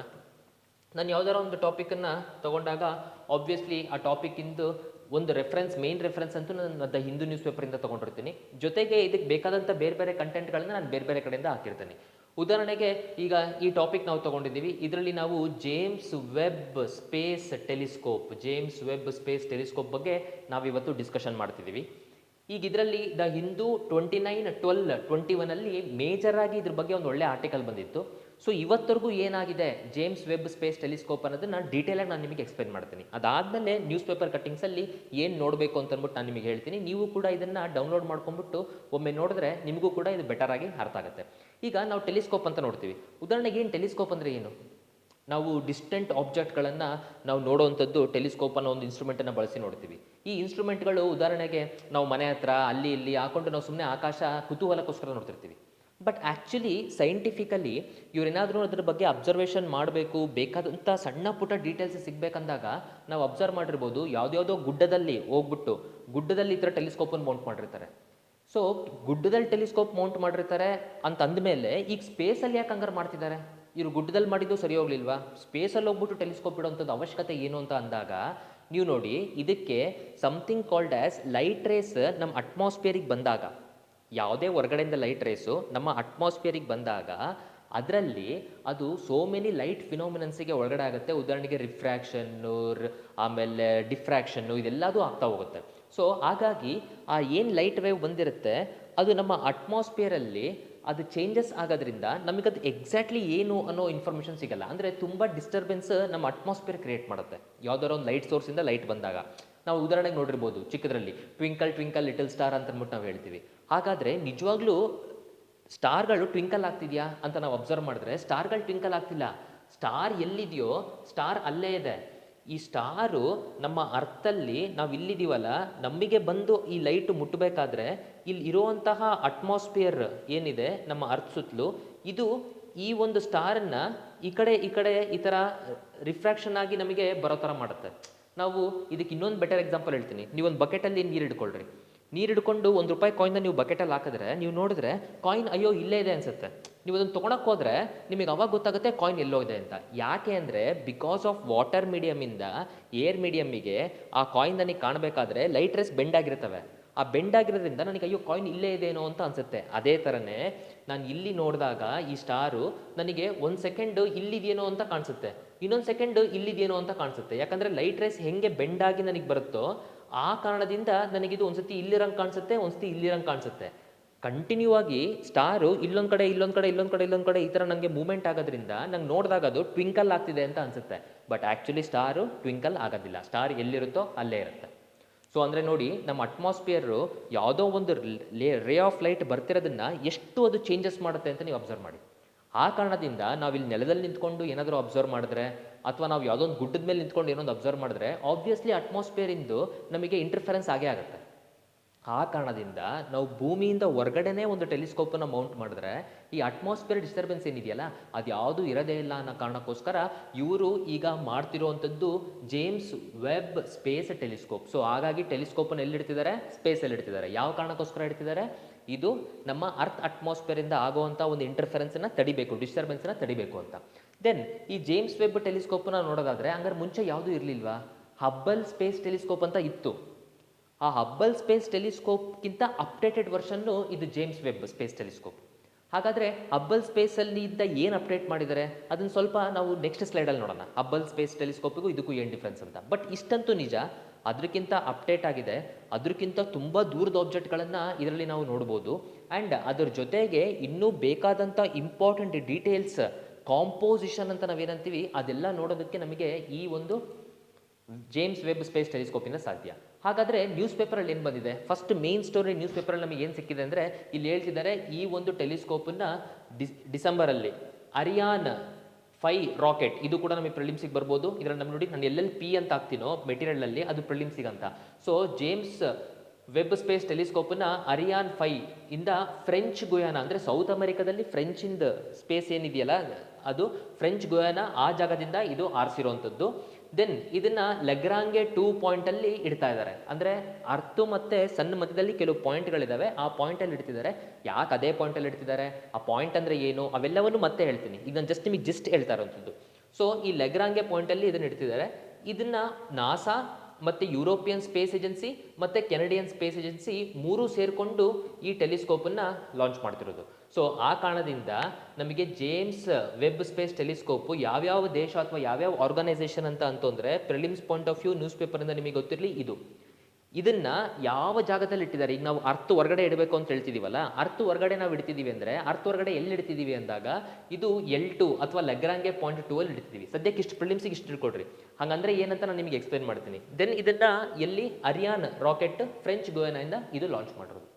ನಾನು ಯಾವ್ದಾರ ಒಂದು ಟಾಪಿಕನ್ನು ತೊಗೊಂಡಾಗ ಆಬ್ವಿಯಸ್ಲಿ ಆ ಟಾಪಿಕ್ಕಿಂದು ಒಂದು ಮೇನ್ ರೆಫರೆನ್ಸ್ ಅಂತೂ ನಾನು ದ ಹಿಂದೂ ನ್ಯೂಸ್ ಪೇಪರಿಂದ ತೊಗೊಂಡಿರ್ತೀನಿ. ಜೊತೆಗೆ ಇದಕ್ಕೆ ಬೇಕಾದಂಥ ಬೇರೆ ಬೇರೆ ಕಂಟೆಂಟ್ಗಳನ್ನ ನಾನು ಬೇರೆ ಬೇರೆ ಕಡೆಯಿಂದ ಹಾಕಿರ್ತೀನಿ. ಉದಾಹರಣೆಗೆ ಈಗ ಈ ಟಾಪಿಕ್ ನಾವು ತೊಗೊಂಡಿದ್ದೀವಿ. ಇದರಲ್ಲಿ ನಾವು ಜೇಮ್ಸ್ ವೆಬ್ ಸ್ಪೇಸ್ ಟೆಲಿಸ್ಕೋಪ್ ಬಗ್ಗೆ ನಾವಿವತ್ತು ಡಿಸ್ಕಷನ್ ಮಾಡ್ತಿದ್ದೀವಿ. ಈಗ ಇದರಲ್ಲಿ ದ ಹಿಂದೂ 29/12/21 ಮೇಜರಾಗಿ ಇದ್ರ ಬಗ್ಗೆ ಒಂದು ಒಳ್ಳೆ ಆರ್ಟಿಕಲ್ ಬಂದಿತ್ತು. ಸೊ ಇವತ್ತರೆಗೂ ಏನಾಗಿದೆ ಜೇಮ್ಸ್ ವೆಬ್ ಸ್ಪೇಸ್ ಟೆಲಿಸ್ಕೋಪ್ ಅನ್ನೋದನ್ನು ಡೀಟೇಲಾಗಿ ನಾನು ನಿಮಗೆ ಎಕ್ಸ್ಪ್ಲೇನ್ ಮಾಡ್ತೀನಿ. ಅದಾದಮೇಲೆ ನ್ಯೂಸ್ ಪೇಪರ್ ಕಟ್ಟಿಂಗ್ಸಲ್ಲಿ ಏನು ನೋಡಬೇಕು ಅಂತಂದ್ಬಿಟ್ಟು ನಾನು ನಿಮಗೆ ಹೇಳ್ತೀನಿ. ನೀವು ಕೂಡ ಇದನ್ನು ಡೌನ್ಲೋಡ್ ಮಾಡ್ಕೊಂಡ್ಬಿಟ್ಟು ಒಮ್ಮೆ ನೋಡಿದ್ರೆ ನಿಮಗೂ ಕೂಡ ಇದು ಬೆಟರ್ ಆಗಿ ಅರ್ಥ ಆಗುತ್ತೆ. ಈಗ ನಾವು ಟೆಲಿಸ್ಕೋಪ್ ಅಂತ ನೋಡ್ತೀವಿ. ಉದಾಹರಣೆಗೆ ಏನು ಟೆಲಿಸ್ಕೋಪ್ ಅಂದರೆ ಏನು? ನಾವು ಡಿಸ್ಟೆಂಟ್ ಆಬ್ಜೆಕ್ಟ್ಗಳನ್ನು ನಾವು ನೋಡುವಂಥದ್ದು ಟೆಲಿಸ್ಕೋಪ್ ಅನ್ನೋ ಒಂದು ಇನ್ಸ್ಟ್ರೂಮೆಂಟನ್ನು ಬಳಸಿ ನೋಡ್ತೀವಿ. ಈ ಇನ್ಸ್ಟ್ರೂಮೆಂಟ್ಗಳು ಉದಾಹರಣೆಗೆ ನಾವು ಮನೆ ಹತ್ರ ಅಲ್ಲಿ ಇಲ್ಲಿ ಹಾಕೊಂಡು ನಾವು ಸುಮ್ಮನೆ ಆಕಾಶ ಕುತೂಹಲಕ್ಕೋಸ್ಕರ ನೋಡ್ತಿರ್ತೀವಿ. ಬಟ್ ಆ್ಯಕ್ಚುಲಿ ಸೈಂಟಿಫಿಕಲಿ ಇವರೇನಾದರೂ ಅದ್ರ ಬಗ್ಗೆ ಅಬ್ಸರ್ವೇಷನ್ ಮಾಡಬೇಕು, ಬೇಕಾದಂಥ ಸಣ್ಣ ಪುಟ್ಟ ಡೀಟೇಲ್ಸ್ ಸಿಗಬೇಕಂದಾಗ ನಾವು ಅಬ್ಸರ್ವ್ ಮಾಡಿರ್ಬೋದು, ಯಾವುದ್ಯಾವುದೋ ಗುಡ್ಡದಲ್ಲಿ ಹೋಗ್ಬಿಟ್ಟು ಗುಡ್ಡದಲ್ಲಿ ಈ ಥರ ಟೆಲಿಸ್ಕೋಪನ್ನು ಮೌಂಟ್ ಮಾಡಿರ್ತಾರೆ. ಸೊ ಗುಡ್ಡದಲ್ಲಿ ಟೆಲಿಸ್ಕೋಪ್ ಮೌಂಟ್ ಮಾಡಿರ್ತಾರೆ ಅಂತ ಅಂದಮೇಲೆ ಈಗ ಸ್ಪೇಸಲ್ಲಿ ಯಾಕೆ ಹಂಗಾರು ಮಾಡ್ತಿದ್ದಾರೆ? ಇವರು ಗುಡ್ಡದಲ್ಲಿ ಮಾಡಿದ್ದು ಸರಿ ಹೋಗ್ಲಿಲ್ವಾ? ಸ್ಪೇಸಲ್ಲಿ ಹೋಗ್ಬಿಟ್ಟು ಟೆಲಿಸ್ಕೋಪ್ ಇಡೋವಂಥದ್ದು ಅವಶ್ಯಕತೆ ಏನು ಅಂತ ಅಂದಾಗ ನೀವು ನೋಡಿ, ಇದಕ್ಕೆ something called as light rays ನಮ್ಮ ಅಟ್ಮಾಸ್ಫಿಯರಿಗೆ ಬಂದಾಗ, ಯಾವುದೇ ಹೊರಗಡೆಯಿಂದ ಲೈಟ್ ರೇಸು ನಮ್ಮ ಅಟ್ಮಾಸ್ಫಿಯರಿಗೆ ಬಂದಾಗ ಅದರಲ್ಲಿ ಅದು ಸೋ ಮೆನಿ ಲೈಟ್ ಫಿನೋಮಿನನ್ಸಿಗೆ ಒಳಗಡೆ ಆಗುತ್ತೆ. ಉದಾಹರಣೆಗೆ ರಿಫ್ರ್ಯಾಕ್ಷನ್ನು, ಆಮೇಲೆ ಡಿಫ್ರ್ಯಾಕ್ಷನ್ನು, ಇದೆಲ್ಲದೂ ಆಗ್ತಾ ಹೋಗುತ್ತೆ. ಸೊ ಹಾಗಾಗಿ ಆ ಏನು ಲೈಟ್ ವೇವ್ ಬಂದಿರುತ್ತೆ ಅದು ನಮ್ಮ ಅಟ್ಮಾಸ್ಫಿಯರಲ್ಲಿ ಅದು ಚೇಂಜಸ್ ಆಗೋದ್ರಿಂದ ನಮಗದು ಎಕ್ಸಾಕ್ಟ್ಲಿ ಏನು ಅನ್ನೋ ಇನ್ಫಾರ್ಮೇಷನ್ ಸಿಗಲ್ಲ. ಅಂದರೆ ತುಂಬ ಡಿಸ್ಟರ್ಬೆನ್ಸ್ ನಮ್ಮ ಅಟ್ಮಾಸ್ಫಿಯರ್ ಕ್ರಿಯೇಟ್ ಮಾಡುತ್ತೆ ಯಾವುದಾದ್ರು ಒಂದು ಲೈಟ್ ಸೋರ್ಸಿಂದ ಲೈಟ್ ಬಂದಾಗ. ನಾವು ಉದಾಹರಣೆಗೆ ನೋಡಿರ್ಬೋದು, ಚಿಕ್ಕದ್ರಲ್ಲಿ ಟ್ವಿಂಕಲ್ ಟ್ವಿಂಕಲ್ ಲಿಟಲ್ ಸ್ಟಾರ್ ಅಂತ ಅಂದ್ಬಿಟ್ಟು ನಾವು ಹೇಳ್ತೀವಿ. ಹಾಗಾದರೆ ನಿಜವಾಗ್ಲೂ ಸ್ಟಾರ್ಗಳು ಟ್ವಿಂಕಲ್ ಆಗ್ತಿದೆಯಾ ಅಂತ ನಾವು ಅಬ್ಸರ್ವ್ ಮಾಡಿದ್ರೆ ಸ್ಟಾರ್ಗಳು ಟ್ವಿಂಕಲ್ ಆಗ್ತಿಲ್ಲ. ಸ್ಟಾರ್ ಎಲ್ಲಿದೆಯೋ ಸ್ಟಾರ್ ಅಲ್ಲೇ ಇದೆ. ಈ ಸ್ಟಾರು ನಮ್ಮ ಅರ್ಥಲ್ಲಿ ನಾವು ಇಲ್ಲಿದ್ದೀವಲ್ಲ, ನಮಗೆ ಬಂದು ಈ ಲೈಟು ಮುಟ್ಟಬೇಕಾದ್ರೆ ಇಲ್ಲಿ ಇರುವಂತಹ ಅಟ್ಮಾಸ್ಫಿಯರ್ ಏನಿದೆ ನಮ್ಮ ಅರ್ತ್ ಸುತ್ತಲೂ, ಇದು ಈ ಒಂದು ಸ್ಟಾರನ್ನು ಈ ಕಡೆ ಈ ಥರ ರಿಫ್ರಾಕ್ಷನ್ ಆಗಿ ನಮಗೆ ಬರೋ ಥರ ಮಾಡುತ್ತೆ. ನಾವು ಇದಕ್ಕೆ ಇನ್ನೊಂದು ಬೆಟರ್ ಎಕ್ಸಾಂಪಲ್ ಹೇಳ್ತೀನಿ. ನೀವೊಂದು ಬಕೆಟಲ್ಲಿ ನೀರು ಹಿಡ್ಕೊಳ್ರಿ, ನೀರು ಹಿಡ್ಕೊಂಡು ₹1 ಕಾಯಿನ್ನ ನೀವು ಬಕೆಟಲ್ಲಿ ಹಾಕಿದ್ರೆ ನೀವು ನೋಡಿದ್ರೆ ಕಾಯಿನ್ ಅಯ್ಯೋ ಇಲ್ಲೇ ಇದೆ ಅನ್ಸುತ್ತೆ. ನೀವು ಅದನ್ನು ತೊಗೊಳಕ್ಕೆ ಹೋದರೆ ನಿಮಗೆ ಅವಾಗ ಗೊತ್ತಾಗುತ್ತೆ ಕಾಯಿನ್ ಎಲ್ಲೋ ಇದೆ ಅಂತ. ಯಾಕೆ ಅಂದರೆ ಬಿಕಾಸ್ ಆಫ್ ವಾಟರ್ ಮೀಡಿಯಮಿಂದ ಏರ್ ಮೀಡಿಯಮ್ಮಿಗೆ ಆ ಕಾಯಿನ್ ನನಗೆ ಕಾಣಬೇಕಾದ್ರೆ ಲೈಟ್ ರೇಸ್ ಬೆಂಡ್ ಆಗಿರ್ತವೆ. ಆ ಬೆಂಡ್ ಆಗಿರೋದ್ರಿಂದ ನನಗೆ ಅಯ್ಯೋ ಕಾಯಿನ್ ಇಲ್ಲೇ ಇದೇನೋ ಅಂತ ಅನಿಸುತ್ತೆ. ಅದೇ ಥರನೇ ನಾನು ಇಲ್ಲಿ ನೋಡಿದಾಗ ಈ ಸ್ಟಾರು ನನಗೆ 1 ಸೆಕೆಂಡು ಇಲ್ಲಿದೆಯೇನೋ ಅಂತ ಕಾಣಿಸುತ್ತೆ, ಇನ್ನೊಂದು ಸೆಕೆಂಡು ಇಲ್ಲಿದೆಯೇನೋ ಅಂತ ಕಾಣಿಸುತ್ತೆ. ಯಾಕಂದರೆ ಲೈಟ್ ರೇಸ್ ಹೆಂಗೆ ಬೆಂಡ್ ಆಗಿ ನನಗೆ ಬರುತ್ತೋ ಆ ಕಾರಣದಿಂದ ನನಗಿದು ಒಂದ್ಸತಿ ಇಲ್ಲಿರಂಗೆ ಕಾಣಿಸುತ್ತೆ, ಒಂದ್ಸತಿ ಇಲ್ಲಿರಂಗೆ ಕಾಣಿಸುತ್ತೆ. ಕಂಟಿನ್ಯೂ ಆಗಿ ಸ್ಟಾರು ಇಲ್ಲೊಂದು ಕಡೆ ಇಲ್ಲೊಂದು ಕಡೆ ಇಲ್ಲೊಂದು ಕಡೆ ಇಲ್ಲೊಂದು ಕಡೆ ಈ ಥರ ನನಗೆ ಮೂವ್ಮೆಂಟ್ ಆಗೋದ್ರಿಂದ ನಂಗೆ ನೋಡಿದಾಗ ಅದು ಟ್ವಿಂಕಲ್ ಆಗ್ತಿದೆ ಅಂತ ಅನಿಸುತ್ತೆ. ಬಟ್ ಆ್ಯಕ್ಚುಲಿ ಸ್ಟಾರು ಟ್ವಿಂಕಲ್ ಆಗೋದಿಲ್ಲ, ಸ್ಟಾರ್ ಎಲ್ಲಿರುತ್ತೋ ಅಲ್ಲೇ ಇರುತ್ತೆ. ಸೊ ಅಂದರೆ ನೋಡಿ, ನಮ್ಮ ಅಟ್ಮಾಸ್ಫಿಯರು ಯಾವುದೋ ಒಂದು ರೇ ಆಫ್ ಲೈಟ್ ಬರ್ತಿರೋದನ್ನು ಎಷ್ಟು ಅದು ಚೇಂಜಸ್ ಮಾಡುತ್ತೆ ಅಂತ ನೀವು ಅಬ್ಸರ್ವ್ ಮಾಡಿ. ಆ ಕಾರಣದಿಂದ ನಾವಿಲ್ಲಿ ನೆಲದಲ್ಲಿ ನಿಂತ್ಕೊಂಡು ಏನಾದರೂ ಅಬ್ಸರ್ವ್ ಮಾಡಿದ್ರೆ ಅಥವಾ ನಾವು ಯಾವುದೋ ಒಂದು ಗುಡ್ಡದ ಮೇಲೆ ನಿಂತ್ಕೊಂಡು ಏನೊಂದು ಅಬ್ಸರ್ವ್ ಮಾಡಿದ್ರೆ ಆಬ್ವಿಯಸ್ಲಿ ಅಟ್ಮಾಸ್ಫಿಯರಿಂದು ನಮಗೆ ಇಂಟರ್ಫರೆನ್ಸ್ ಆಗೇ ಆಗುತ್ತೆ. ಆ ಕಾರಣದಿಂದ ನಾವು ಭೂಮಿಯಿಂದ ಹೊರಗಡೆನೇ ಒಂದು ಟೆಲಿಸ್ಕೋಪನ್ನು ಮೌಂಟ್ ಮಾಡಿದ್ರೆ ಈ ಅಟ್ಮಾಸ್ಫಿಯರ್ ಡಿಸ್ಟರ್ಬೆನ್ಸ್ ಏನಿದೆಯಲ್ಲ ಅದು ಯಾವುದೂ ಇರೋದೇ ಇಲ್ಲ ಅನ್ನೋ ಕಾರಣಕ್ಕೋಸ್ಕರ ಇವರು ಈಗ ಮಾಡ್ತಿರೋವಂಥದ್ದು James Webb space telescope. So ಹಾಗಾಗಿ ಟೆಲಿಸ್ಕೋಪನ್ನು ಎಲ್ಲಿಡ್ತಿದ್ದಾರೆ? ಸ್ಪೇಸಲ್ಲಿ ಇಡ್ತಿದ್ದಾರೆ. ಯಾವ ಕಾರಣಕ್ಕೋಸ್ಕರ ಇಡ್ತಿದ್ದಾರೆ? ಇದು ನಮ್ಮ ಅರ್ತ್ ಅಟ್ಮಾಸ್ಫಿಯರಿಂದ ಆಗುವಂಥ ಒಂದು ಇಂಟರ್ಫರೆನ್ಸನ್ನು ತಡಿಬೇಕು, ಡಿಸ್ಟರ್ಬೆನ್ಸನ್ನು ತಡಿಬೇಕು ಅಂತ. ದೆನ್ ಈ ಜೇಮ್ಸ್ ವೆಬ್ ಟೆಲಿಸ್ಕೋಪನ್ನು ನೋಡೋದಾದರೆ ಹಂಗಾರೆ ಮುಂಚೆ ಯಾವುದೂ ಇರಲಿಲ್ವಾ? ಹಬ್ಬಲ್ ಸ್ಪೇಸ್ ಟೆಲಿಸ್ಕೋಪ್ ಅಂತ ಇತ್ತು. ಆ ಹಬ್ಬಲ್ ಸ್ಪೇಸ್ ಟೆಲಿಸ್ಕೋಪ್ಗಿಂತ ಅಪ್ಡೇಟೆಡ್ ವರ್ಷನ್ನು ಇದು ಜೇಮ್ಸ್ ವೆಬ್ ಸ್ಪೇಸ್ ಟೆಲಿಸ್ಕೋಪ್. ಹಾಗಾದರೆ ಹಬ್ಬಲ್ ಸ್ಪೇಸಲ್ಲಿ ಇದ್ದ ಏನು ಅಪ್ಡೇಟ್ ಮಾಡಿದ್ದಾರೆ ಅದನ್ನು ಸ್ವಲ್ಪ ನಾವು ನೆಕ್ಸ್ಟ್ ಸ್ಲೈಡಲ್ಲಿ ನೋಡೋಣ. ಹಬ್ಬಲ್ ಸ್ಪೇಸ್ ಟೆಲಿಸ್ಕೋಪಿಗೂ ಇದಕ್ಕೂ ಏನು ಡಿಫ್ರೆನ್ಸ್ ಅಂತ. ಬಟ್ ಇಷ್ಟಂತೂ ನಿಜ, ಅದಕ್ಕಿಂತ ಅಪ್ಡೇಟ್ ಆಗಿದೆ, ಅದಕ್ಕಿಂತ ತುಂಬ ದೂರದ ಆಬ್ಜೆಕ್ಟ್ಗಳನ್ನು ಇದರಲ್ಲಿ ನಾವು ನೋಡ್ಬೋದು. ಆ್ಯಂಡ್ ಅದ್ರ ಜೊತೆಗೆ ಇನ್ನೂ ಬೇಕಾದಂಥ ಇಂಪಾರ್ಟೆಂಟ್ ಡೀಟೇಲ್ಸ್, ಕಾಂಪೋಸಿಷನ್ ಅಂತ ನಾವೇನಂತೀವಿ, ಅದೆಲ್ಲ ನೋಡೋದಕ್ಕೆ ನಮಗೆ ಈ ಒಂದು ಜೇಮ್ಸ್ ವೆಬ್ ಸ್ಪೇಸ್ ಟೆಲಿಸ್ಕೋಪಿಂದ ಸಾಧ್ಯ. ಹಾಗಾದರೆ ನ್ಯೂಸ್ ಪೇಪರಲ್ಲಿ ಏನು ಬಂದಿದೆ? ಫಸ್ಟ್ ಮೇನ್ ಸ್ಟೋರಿ ನ್ಯೂಸ್ ಪೇಪರಲ್ಲಿ ನಮಗೆ ಏನು ಸಿಕ್ಕಿದೆ ಅಂದರೆ ಇಲ್ಲಿ ಹೇಳ್ತಿದ್ದಾರೆ ಈ ಒಂದು ಟೆಲಿಸ್ಕೋಪನ್ನು ಡಿಸೆಂಬರಲ್ಲಿ ಅರಿಯಾನ್ 5 ರಾಕೆಟ್, ಇದು ಕೂಡ ನಮಗೆ ಪ್ರಿಲಿಮ್ಸಿಗೆ ಬರ್ಬೋದು. ಇದರಲ್ಲಿ ನಮ್ಗೆ ನೋಡಿ, ನಾನು ಎಲ್ಲೆಲ್ಲಿ ಪಿ ಅಂತ ಹಾಕ್ತೀನೋ ಮೆಟೀರಿಯಲಲ್ಲಿ ಅದು ಪ್ರಿಲಿಮ್ಸಿಗಂತ. ಸೊ ಜೇಮ್ಸ್ ವೆಬ್ ಸ್ಪೇಸ್ ಟೆಲಿಸ್ಕೋಪನ್ನು ಅರಿಯಾನ್ 5 ಇಂದ ಫ್ರೆಂಚ್ ಗುಯಾನ ಅಂದರೆ ಸೌತ್ ಅಮೆರಿಕಾದಲ್ಲಿ ಫ್ರೆಂಚಿಂದ ಸ್ಪೇಸ್ ಏನಿದೆಯಲ್ಲ ಅದು ಫ್ರೆಂಚ್ ಗುಯಾನ, ಆ ಜಾಗದಿಂದ ಇದು ಆರಿಸಿರುವಂಥದ್ದು. ದೆನ್ ಇದನ್ನು ಲೆಗ್ರಾಂಗೆ 2 ಪಾಯಿಂಟಲ್ಲಿ ಇಡ್ತಾ ಇದ್ದಾರೆ. ಅಂದರೆ ಅರ್ತು ಮತ್ತು ಸಣ್ಣ ಮಧ್ಯದಲ್ಲಿ ಕೆಲವು ಪಾಯಿಂಟ್ಗಳಿದ್ದಾವೆ, ಆ ಪಾಯಿಂಟಲ್ಲಿ ಇಡ್ತಿದ್ದಾರೆ. ಯಾಕೆ ಅದೇ ಪಾಯಿಂಟಲ್ಲಿ ಇಡ್ತಿದ್ದಾರೆ, ಆ ಪಾಯಿಂಟ್ ಅಂದರೆ ಏನು, ಅವೆಲ್ಲವನ್ನು ಮತ್ತೆ ಹೇಳ್ತೀನಿ. ಈಗ ನಾನು ನಿಮಗೆ ಜಸ್ಟ್ ಹೇಳ್ತಾ ಇರೋವಂಥದ್ದು. ಸೊ ಈ ಲೆಗ್ರಾಂಗೆ ಪಾಯಿಂಟಲ್ಲಿ ಇದನ್ನು ಇಡ್ತಿದ್ದಾರೆ. ಇದನ್ನು ನಾಸಾ ಮತ್ತು ಯುರೋಪಿಯನ್ ಸ್ಪೇಸ್ ಏಜೆನ್ಸಿ ಮತ್ತು ಕೆನಡಿಯನ್ ಸ್ಪೇಸ್ ಏಜೆನ್ಸಿ ಮೂರೂ ಸೇರಿಕೊಂಡು ಈ ಟೆಲಿಸ್ಕೋಪನ್ನು ಲಾಂಚ್ ಮಾಡ್ತಿರೋದು. ಸೊ ಆ ಕಾರಣದಿಂದ ನಮಗೆ ಜೇಮ್ಸ್ ವೆಬ್ ಸ್ಪೇಸ್ ಟೆಲಿಸ್ಕೋಪು ಯಾವ್ಯಾವ ದೇಶ ಅಥವಾ ಯಾವ್ಯಾವ ಆರ್ಗನೈಸೇಷನ್ ಅಂತ ಅಂತಂದರೆ prelims point of view news ಪೇಪರಿಂದ ನಿಮಗೆ ಗೊತ್ತಿರಲಿ, ಇದನ್ನು ಯಾವ ಜಾಗದಲ್ಲಿ ಇಟ್ಟಿದ್ದಾರೆ. ಈಗ ನಾವು ಅರ್ತ್ ಹೊರಗಡೆ ಇಡಬೇಕು ಅಂತ ಹೇಳ್ತಿದ್ದೀವಲ್ಲ, ಅರ್ತ್ ಹೊರಗಡೆ ನಾವು ಇಡ್ತಿದ್ದೀವಿ ಅಂದರೆ ಅರ್ತ್ ಹೊರಗಡೆ ಎಲ್ಲಿ ಇಡ್ತಿದ್ದೀವಿ ಅಂದಾಗ ಇದು L2 ಅಥವಾ ಲೆಗ್ರಾಂಗೆ ಪಾಯಿಂಟ್ 2 ಅಲ್ಲಿ ಇಡ್ತಿದ್ದೀವಿ. ಸದ್ಯಕ್ಕೆ ಇಷ್ಟು ಪ್ರಿಲಿಮ್ಸಿಗೆ ಇಷ್ಟು ತಿಳ್ಕೊಡ್ರಿ. ಹಾಗಂದ್ರೆ ಏನಂತ ನಾನು ನಿಮಗೆ ಎಕ್ಸ್ಪ್ಲೇನ್ ಮಾಡ್ತೀನಿ. ದೆನ್ ಇದನ್ನು ಎಲ್ಲಿ ಅರಿಯಾನ್ ರಾಕೆಟ್ ಫ್ರೆಂಚ್ ಗುಯಾನಿಂದ ಇದು ಲಾಂಚ್ ಮಾಡಿರೋದು.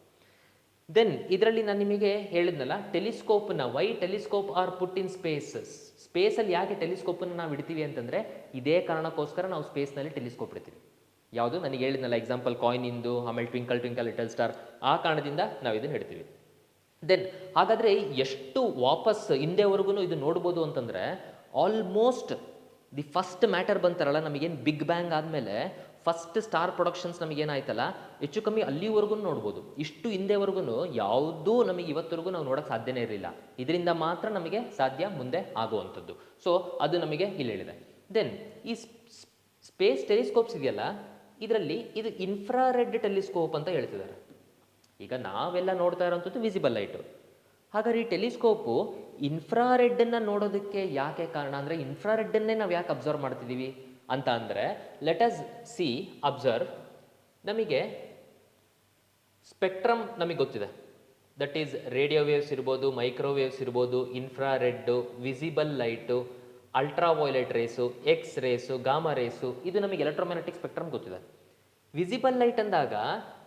ದೆನ್ ಇದರಲ್ಲಿ ನಾನು ನಿಮಗೆ ಹೇಳಿದ್ನಲ್ಲ ಟೆಲಿಸ್ಕೋಪ್ನ, ವೈ ಟೆಲಿಸ್ಕೋಪ್ ಆರ್ ಪುಟ್ ಇನ್ ಸ್ಪೇಸಲ್ಲಿ ಯಾಕೆ ಟೆಲಿಸ್ಕೋಪನ್ನು ನಾವು ಇಡ್ತೀವಿ ಅಂತಂದರೆ ಇದೇ ಕಾರಣಕ್ಕೋಸ್ಕರ ನಾವು ಸ್ಪೇಸ್ನಲ್ಲಿ ಟೆಲಿಸ್ಕೋಪ್ ಇಡ್ತೀವಿ. ಯಾವುದು ನನಗೆ ಹೇಳಿದ್ನಲ್ಲ ಎಕ್ಸಾಂಪಲ್ ಕಾಯಿನಿಂದು, ಆಮೇಲೆ ಟ್ವಿಂಕಲ್ ಟ್ವಿಂಕಲ್ ಲಿಟಲ್ ಸ್ಟಾರ್, ಆ ಕಾರಣದಿಂದ ನಾವು ಇದನ್ನು ಇಡ್ತೀವಿ. ದೆನ್ ಹಾಗಾದರೆ ಎಷ್ಟು ವಾಪಸ್ ಹಿಂದೆವರೆಗೂ ಇದು ನೋಡ್ಬೋದು ಅಂತಂದರೆ ಆಲ್ಮೋಸ್ಟ್ ದಿ ಫಸ್ಟ್ ಮ್ಯಾಟರ್ ಬಂತಾರಲ್ಲ, ನಮಗೇನು ಬಿಗ್ ಬ್ಯಾಂಗ್ ಆದಮೇಲೆ ಫಸ್ಟ್ ಸ್ಟಾರ್ ಪ್ರೊಡಕ್ಷನ್ಸ್ ನಮಗೇನಾಯ್ತಲ್ಲ ಹೆಚ್ಚು ಕಮ್ಮಿ ಅಲ್ಲಿವರೆಗೂ ನೋಡ್ಬೋದು. ಇಷ್ಟು ಹಿಂದೆವರೆಗೂ ಯಾವುದೂ ನಮಗೆ ಇವತ್ತರೆಗೂ ನಾವು ನೋಡೋಕ್ಕೆ ಸಾಧ್ಯನೇ ಇರಲಿಲ್ಲ. ಇದರಿಂದ ಮಾತ್ರ ನಮಗೆ ಸಾಧ್ಯ ಮುಂದೆ ಆಗುವಂಥದ್ದು. ಸೊ ಅದು ನಮಗೆ ಇಲ್ಲಿ ಹೇಳಿದೆ. ದೆನ್ ಈ ಸ್ಪೇಸ್ ಟೆಲಿಸ್ಕೋಪ್ಸ್ ಇದೆಯಲ್ಲ, ಇದರಲ್ಲಿ ಇದು ಇನ್ಫ್ರಾರೆಡ್ ಟೆಲಿಸ್ಕೋಪ್ ಅಂತ ಹೇಳ್ತಿದ್ದಾರೆ. ಈಗ ನಾವೆಲ್ಲ ನೋಡ್ತಾ ಇರೋಂಥದ್ದು ವಿಸಿಬಲ್ ಲೈಟು. ಹಾಗಾದ್ರೆ ಈ ಟೆಲಿಸ್ಕೋಪು ಇನ್ಫ್ರಾರೆಡ್ಡನ್ನು ನೋಡೋದಕ್ಕೆ ಯಾಕೆ ಕಾರಣ ಅಂದರೆ ಇನ್ಫ್ರಾರೆಡ್ಡನ್ನೇ ನಾವು ಯಾಕೆ ಅಬ್ಸರ್ವ್ ಮಾಡ್ತಿದ್ದೀವಿ ಅಂತ ಅಂದರೆ ಲೆಟ್ ಅಸ್ ಸಿ ಅಬ್ಸರ್ವ್. ನಮಗೆ ಸ್ಪೆಕ್ಟ್ರಮ್ ನಮಗೆ ಗೊತ್ತಿದೆ, ದಟ್ ಈಸ್ ರೇಡಿಯೋ ವೇವ್ಸ್ ಇರ್ಬೋದು, ಮೈಕ್ರೋವೇವ್ಸ್ ಇರ್ಬೋದು, infrared, visible light, ultraviolet rays, X rays, gamma rays, ಇದು ನಮಗೆ ಎಲೆಕ್ಟ್ರೋಮ್ಯಾಗ್ನೆಟಿಕ್ ಸ್ಪೆಕ್ಟ್ರಮ್ ಗೊತ್ತಿದೆ. ವಿಸಿಬಲ್ ಲೈಟ್ ಅಂದಾಗ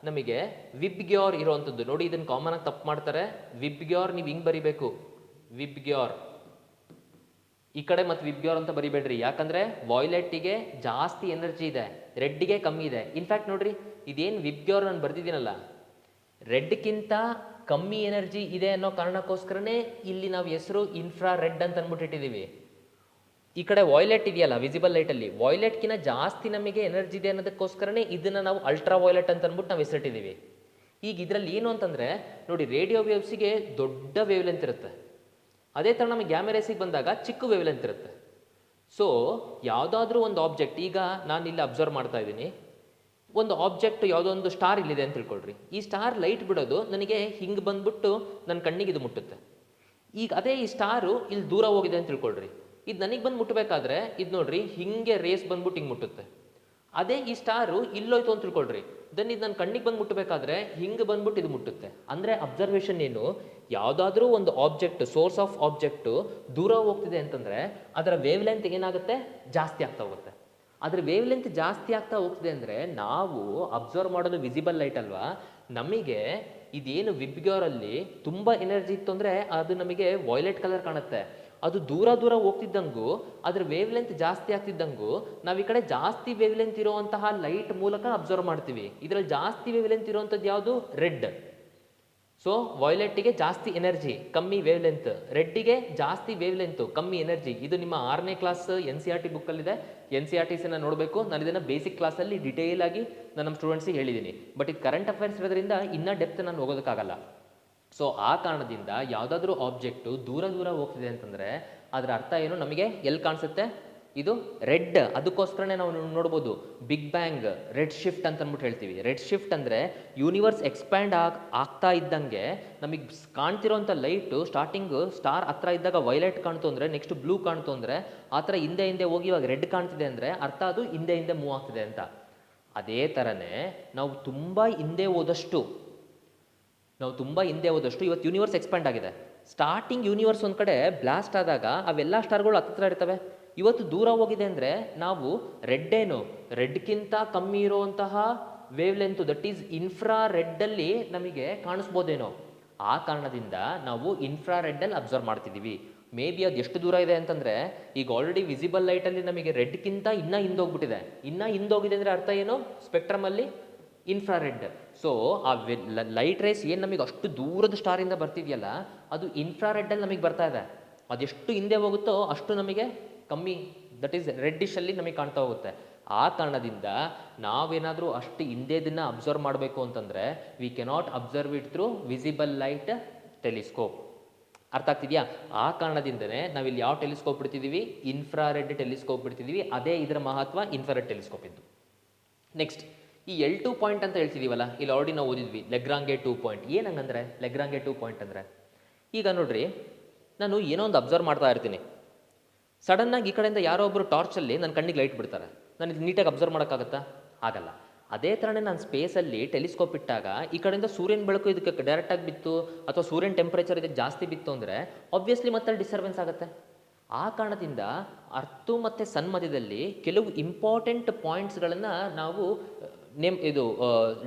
ನಮಗೆ ವಿಬ್ಗ್ಯೋರ್ ಇರೋವಂಥದ್ದು ನೋಡಿ, ಇದನ್ನು ಕಾಮನ್ ಆಗಿ ತಪ್ಪು ಮಾಡ್ತಾರೆ. ವಿಬ್ಗ್ಯೋರ್ ನೀವು ಹಿಂಗೆ ಬರಿಬೇಕು, ವಿಬ್ಗ್ಯೋರ್ ಈ ಕಡೆ ಮತ್ತು ವಿಬ್ಗ್ಯೋರ್ ಅಂತ ಬರಿಬೇಡ್ರಿ. ಯಾಕಂದರೆ ವಾಯ್ಲೆಟ್ಟಿಗೆ ಜಾಸ್ತಿ ಎನರ್ಜಿ ಇದೆ, ರೆಡ್ಗೆ ಕಮ್ಮಿ ಇದೆ. ಇನ್ಫ್ಯಾಕ್ಟ್ ನೋಡ್ರಿ, ಇದೇನು ವಿಬ್ಗ್ಯೋರ್ ನಾನು ಬರ್ದಿದ್ದೀನಲ್ಲ, ರೆಡ್ಗಿಂತ ಕಮ್ಮಿ ಎನರ್ಜಿ ಇದೆ ಅನ್ನೋ ಕಾರಣಕ್ಕೋಸ್ಕರನೇ ಇಲ್ಲಿ ನಾವು ಹೆಸರು ಇನ್ಫ್ರಾ ರೆಡ್ ಅಂತ ಅಂದ್ಬಿಟ್ಟಿಟ್ಟಿದ್ದೀವಿ. ಈ ಕಡೆ ವಾಯ್ಲೆಟ್ ಇದೆಯಲ್ಲ ವಿಸಿಬಲ್ ಲೈಟಲ್ಲಿ, ವಾಯ್ಲೆಟ್ಗಿನ ಜಾಸ್ತಿ ನಮಗೆ ಎನರ್ಜಿ ಇದೆ ಅನ್ನೋದಕ್ಕೋಸ್ಕರನೇ ಇದನ್ನು ನಾವು ಅಲ್ಟ್ರಾ ವಾಯ್ಲೆಟ್ ಅಂತ ಅಂದ್ಬಿಟ್ಟು ನಾವು ಹೆಸರಿಟ್ಟಿದ್ದೀವಿ. ಈಗ ಇದರಲ್ಲಿ ಏನು ಅಂತಂದರೆ ನೋಡಿ, ರೇಡಿಯೋ ವೇವ್ಸಿಗೆ ದೊಡ್ಡ ವೇವ್ ಲೆಂತ್ ಇರುತ್ತೆ, ಅದೇ ಥರ ನಮಗೆ ಗ್ಯಾಮಾ ರೇಸಿಗೆ ಬಂದಾಗ ಚಿಕ್ಕ ವೇವ್ ಲೆಂತ್ ಇರುತ್ತೆ. ಸೊ ಯಾವುದಾದ್ರೂ ಒಂದು ಆಬ್ಜೆಕ್ಟ್, ಈಗ ನಾನು ಇಲ್ಲಿ ಅಬ್ಸರ್ವ್ ಮಾಡ್ತಾ ಇದ್ದೀನಿ, ಒಂದು ಆಬ್ಜೆಕ್ಟ್ ಯಾವುದೋ ಒಂದು ಸ್ಟಾರ್ ಇಲ್ಲಿದೆ ಅಂತ ತಿಳ್ಕೊಳ್ರಿ. ಈ ಸ್ಟಾರ್ ಲೈಟ್ ಬಿಡೋದು ನನಗೆ ಹಿಂಗೆ ಬಂದ್ಬಿಟ್ಟು ನನ್ನ ಕಣ್ಣಿಗೆ ಇದು ಮುಟ್ಟುತ್ತೆ. ಈಗ ಅದೇ ಈ ಸ್ಟಾರು ಇಲ್ಲಿ ದೂರ ಹೋಗಿದೆ ಅಂತ ತಿಳ್ಕೊಳ್ರಿ, ಇದು ನನಗೆ ಬಂದು ಮುಟ್ಟಬೇಕಾದ್ರೆ ಇದು ನೋಡ್ರಿ ಹಿಂಗೆ ರೇಸ್ ಬಂದ್ಬಿಟ್ಟು ಹಿಂಗೆ ಮುಟ್ಟುತ್ತೆ. ಅದೇ ಈ ಸ್ಟಾರು ಇಲ್ಲೋಯ್ತು ಅಂತ ತಿಳ್ಕೊಳ್ರಿ, ದೆನ್ ಇದು ನನ್ನ ಕಣ್ಣಿಗೆ ಬಂದು ಮುಟ್ಟಬೇಕಾದ್ರೆ ಹಿಂಗೆ ಬಂದ್ಬಿಟ್ಟು ಇದು ಮುಟ್ಟುತ್ತೆ. ಅಂದರೆ ಅಬ್ಸರ್ವೇಷನ್ ಏನು, ಯಾವುದಾದ್ರೂ ಒಂದು ಆಬ್ಜೆಕ್ಟ್, ಸೋರ್ಸ್ ಆಫ್ ಆಬ್ಜೆಕ್ಟು ದೂರ ಹೋಗ್ತಿದೆ ಅಂತಂದರೆ ಅದರ ವೇವ್ ಲೆಂತ್ ಏನಾಗುತ್ತೆ, ಜಾಸ್ತಿ ಆಗ್ತಾ ಹೋಗುತ್ತೆ. ಅದ್ರ ವೇವ್ ಲೆಂತ್ ಜಾಸ್ತಿ ಆಗ್ತಾ ಹೋಗ್ತಿದೆ ಅಂದರೆ ನಾವು ಅಬ್ಸರ್ವ್ ಮಾಡೋದು ವಿಸಿಬಲ್ ಲೈಟ್ ಅಲ್ವಾ, ನಮಗೆ ಇದೇನು ವಿಬ್ಗ್ಯೋರಲ್ಲಿ ತುಂಬ ಎನರ್ಜಿ ಇತ್ತು ಅಂದರೆ ಅದು ನಮಗೆ ವಾಯ್ಲೆಟ್ ಕಲರ್ ಕಾಣುತ್ತೆ. ಅದು ದೂರ ದೂರ ಹೋಗ್ತಿದ್ದಂಗೂ ಅದ್ರ ವೇವ್ ಲೆಂತ್ ಜಾಸ್ತಿ ಆಗ್ತಿದ್ದಂಗೂ ನಾವು ಈ ಕಡೆ ಜಾಸ್ತಿ ವೇವ್ ಲೆಂತ್ ಇರುವಂತಹ ಲೈಟ್ ಮೂಲಕ ಅಬ್ಸರ್ವ್ ಮಾಡ್ತೀವಿ. ಇದರಲ್ಲಿ ಜಾಸ್ತಿ ವೇವ್ ಲೆಂತ್ ಇರುವಂಥದ್ದು ಯಾವುದು, ರೆಡ್. ಸೊ ವಾಯ್ಲೆಟ್ಟಿಗೆ ಜಾಸ್ತಿ ಎನರ್ಜಿ, ಕಮ್ಮಿ ವೇವ್ ಲೆಂತ್, ರೆಡ್ಡಿಗೆ ಜಾಸ್ತಿ ವೇವ್ ಲೆಂತ್, ಕಮ್ಮಿ ಎನರ್ಜಿ. ಇದು ನಿಮ್ಮ 6ನೇ ಕ್ಲಾಸ್ NCERT ಬುಕ್ಕಲ್ಲಿದೆ, NCERTಸನ್ನು ನೋಡಬೇಕು. ನಾನು ಇದನ್ನು ಬೇಸಿಕ್ ಕ್ಲಾಸಲ್ಲಿ ಡಿಟೇಲ್ ಆಗಿ ನಾನು ನಮ್ಮ ಸ್ಟೂಡೆಂಟ್ಸಿಗೆ ಹೇಳಿದ್ದೀನಿ. ಬಟ್ ಇದು ಕರೆಂಟ್ ಅಫೇರ್ಸ್ ಇರೋದ್ರಿಂದ ಇನ್ನೂ ಡೆಪ್ತ್ ನಾನು ಹೋಗೋದಕ್ಕಾಗಲ್ಲ. ಸೊ ಆ ಕಾರಣದಿಂದ ಯಾವುದಾದ್ರೂ ಆಬ್ಜೆಕ್ಟು ದೂರ ದೂರ ಹೋಗ್ತಿದೆ ಅಂತಂದರೆ ಅದರ ಅರ್ಥ ಏನು, ನಮಗೆ ಎಲ್ಲಿ ಕಾಣಿಸುತ್ತೆ, ಇದು ರೆಡ್. ಅದಕ್ಕೋಸ್ಕರನೇ ನಾವು ನೋಡ್ಬೋದು ಬಿಗ್ ಬ್ಯಾಂಗ್, ರೆಡ್ ಶಿಫ್ಟ್ ಅಂತ ಅಂದ್ಬಿಟ್ಟು ಹೇಳ್ತೀವಿ. ರೆಡ್ ಶಿಫ್ಟ್ ಅಂದರೆ ಯೂನಿವರ್ಸ್ ಎಕ್ಸ್ಪ್ಯಾಂಡ್ ಆಗ್ತಾ ಇದ್ದಂಗೆ ನಮಗೆ ಕಾಣ್ತಿರೋಂಥ ಲೈಟು ಸ್ಟಾರ್ಟಿಂಗು ಸ್ಟಾರ್ ಹತ್ರ ಇದ್ದಾಗ ವೈಲೆಟ್ ಕಾಣ್ತು ಅಂದರೆ ನೆಕ್ಸ್ಟ್ ಬ್ಲೂ ಕಾಣ್ತು ಅಂದರೆ ಆ ಥರ ಹಿಂದೆ ಹಿಂದೆ ಹೋಗಿ ಇವಾಗ ರೆಡ್ ಕಾಣ್ತಿದೆ ಅಂದರೆ ಅರ್ಥ ಅದು ಹಿಂದೆ ಹಿಂದೆ ಮೂವ್ ಆಗ್ತಿದೆ ಅಂತ. ಅದೇ ಥರನೇ ನಾವು ತುಂಬ ಹಿಂದೆ ಹೋದಷ್ಟು ಇವತ್ತು ಯೂನಿವರ್ಸ್ ಎಕ್ಸ್ಪ್ಯಾಂಡ್ ಆಗಿದೆ. ಸ್ಟಾರ್ಟಿಂಗ್ ಯೂನಿವರ್ಸ್ ಒಂದು ಕಡೆ ಬ್ಲಾಸ್ಟ್ ಆದಾಗ ಅವೆಲ್ಲ ಸ್ಟಾರ್ಗಳು ಹತ್ತಿರ ಇರ್ತವೆ. ಇವತ್ತು ದೂರ ಹೋಗಿದೆ ಅಂದರೆ ನಾವು ರೆಡ್ಗಿಂತ ಕಮ್ಮಿ ಇರುವಂತಹ ವೇವ್ ಲೆಂತ್, ದಟ್ ಈಸ್ ಇನ್ಫ್ರಾ ರೆಡ್ಡಲ್ಲಿ ನಮಗೆ ಕಾಣಿಸ್ಬೋದೇನೋ. ಆ ಕಾರಣದಿಂದ ನಾವು ಇನ್ಫ್ರಾ ರೆಡ್ಡಲ್ಲಿ ಅಬ್ಸರ್ವ್ ಮಾಡ್ತಿದ್ದೀವಿ. ಮೇ ಬಿ ಅದು ಎಷ್ಟು ದೂರ ಇದೆ ಅಂತಂದರೆ ಈಗ ಆಲ್ರೆಡಿ ವಿಸಿಬಲ್ ಲೈಟಲ್ಲಿ ನಮಗೆ ರೆಡ್ಗಿಂತ ಇನ್ನೂ ಹಿಂದೋಗ್ಬಿಟ್ಟಿದೆ. ಇನ್ನೂ ಹಿಂದೋಗಿದೆ ಅಂದರೆ ಅರ್ಥ ಏನು, ಸ್ಪೆಕ್ಟ್ರಮಲ್ಲಿ ಇನ್ಫ್ರಾರೆಡ್. ಸೊ ಆ ಲೈಟ್ ರೇಸ್ ಏನು ನಮಗೆ ಅಷ್ಟು ದೂರದ ಸ್ಟಾರಿಂದ ಬರ್ತಿದೆಯಲ್ಲ ಅದು ಇನ್ಫ್ರಾರೆಡ್ಡಲ್ಲಿ ನಮಗೆ ಬರ್ತಾ ಇದೆ. ಅದೆಷ್ಟು ಹಿಂದೆ ಹೋಗುತ್ತೋ ಅಷ್ಟು ನಮಗೆ ಕಮ್ಮಿ, ದಟ್ ಈಸ್ ರೆಡ್ಡಿಶಲ್ಲಿ ನಮಗೆ ಕಾಣ್ತಾ ಹೋಗುತ್ತೆ. ಆ ಕಾರಣದಿಂದ ನಾವೇನಾದರೂ ಅಷ್ಟು ಹಿಂದೆದನ್ನು ಅಬ್ಸರ್ವ್ ಮಾಡಬೇಕು ಅಂತಂದರೆ we cannot observe it through visible light telescope. ಅರ್ಥ ಆಗ್ತಿದೆಯಾ? ಆ ಕಾರಣದಿಂದನೇ ನಾವಿಲ್ಲಿ ಯಾವ ಟೆಲಿಸ್ಕೋಪ್ ಬಿಡ್ತಿದ್ದೀವಿ, ಇನ್ಫ್ರಾರೆಡ್ ಟೆಲಿಸ್ಕೋಪ್ ಬಿಡ್ತಿದ್ದೀವಿ. ಅದೇ ಇದರ ಮಹತ್ವ, ಇನ್ಫ್ರಾರೆಡ್ ಟೆಲಿಸ್ಕೋಪ್ ಇದ್ದು. ನೆಕ್ಸ್ಟ್ ಈ L2 ಪಾಯಿಂಟ್ ಅಂತ ಹೇಳ್ತಿದ್ದೀವಲ್ಲ, ಇಲ್ಲಿ ಆಲ್ರೆಡಿ ನಾವು ಓದಿದ್ವಿ ಲೆಗ್ರಾಂಗೆ 2 ಪಾಯಿಂಟ್. ಏನಂಗಂದ್ರೆ ಲೆಗ್ರಾಂಗೆ 2 ಪಾಯಿಂಟ್ ಅಂದರೆ, ಈಗ ನೋಡ್ರಿ ನಾನು ಏನೋ ಒಂದು ಅಬ್ಸರ್ವ್ ಮಾಡ್ತಾ ಇರ್ತೀನಿ, ಸಡನ್ನಾಗಿ ಈ ಕಡೆಯಿಂದ ಯಾರೋ ಒಬ್ಬರು ಟಾರ್ಚಲ್ಲಿ ನನ್ನ ಕಣ್ಣಿಗೆ ಲೈಟ್ ಬಿಡ್ತಾರೆ. ನಾನು ಇದು ನೀಟಾಗಿ ಅಬ್ಸರ್ವ್ ಮಾಡೋಕ್ಕಾಗತ್ತಾ? ಆಗಲ್ಲ. ಅದೇ ಥರನೇ ನಾನು ಸ್ಪೇಸಲ್ಲಿ ಟೆಲಿಸ್ಕೋಪ್ ಇಟ್ಟಾಗ ಈ ಕಡೆಯಿಂದ ಸೂರ್ಯನ ಬೆಳಕು ಇದಕ್ಕೆ ಡೈರೆಕ್ಟಾಗಿ ಬಿತ್ತು ಅಥವಾ ಸೂರ್ಯನ ಟೆಂಪ್ರೇಚರ್ ಇದಕ್ಕೆ ಜಾಸ್ತಿ ಬಿತ್ತು ಅಂದರೆ ಆಬ್ವಿಯಸ್ಲಿ ಮತ್ತೆ ಡಿಸ್ಟರ್ಬೆನ್ಸ್ ಆಗುತ್ತೆ. ಆ ಕಾರಣದಿಂದ ಅರ್ತು ಮತ್ತು ಸನ್ ಮಧ್ಯದಲ್ಲಿ ಕೆಲವು ಇಂಪಾರ್ಟೆಂಟ್ ಪಾಯಿಂಟ್ಸ್ಗಳನ್ನು ನಾವು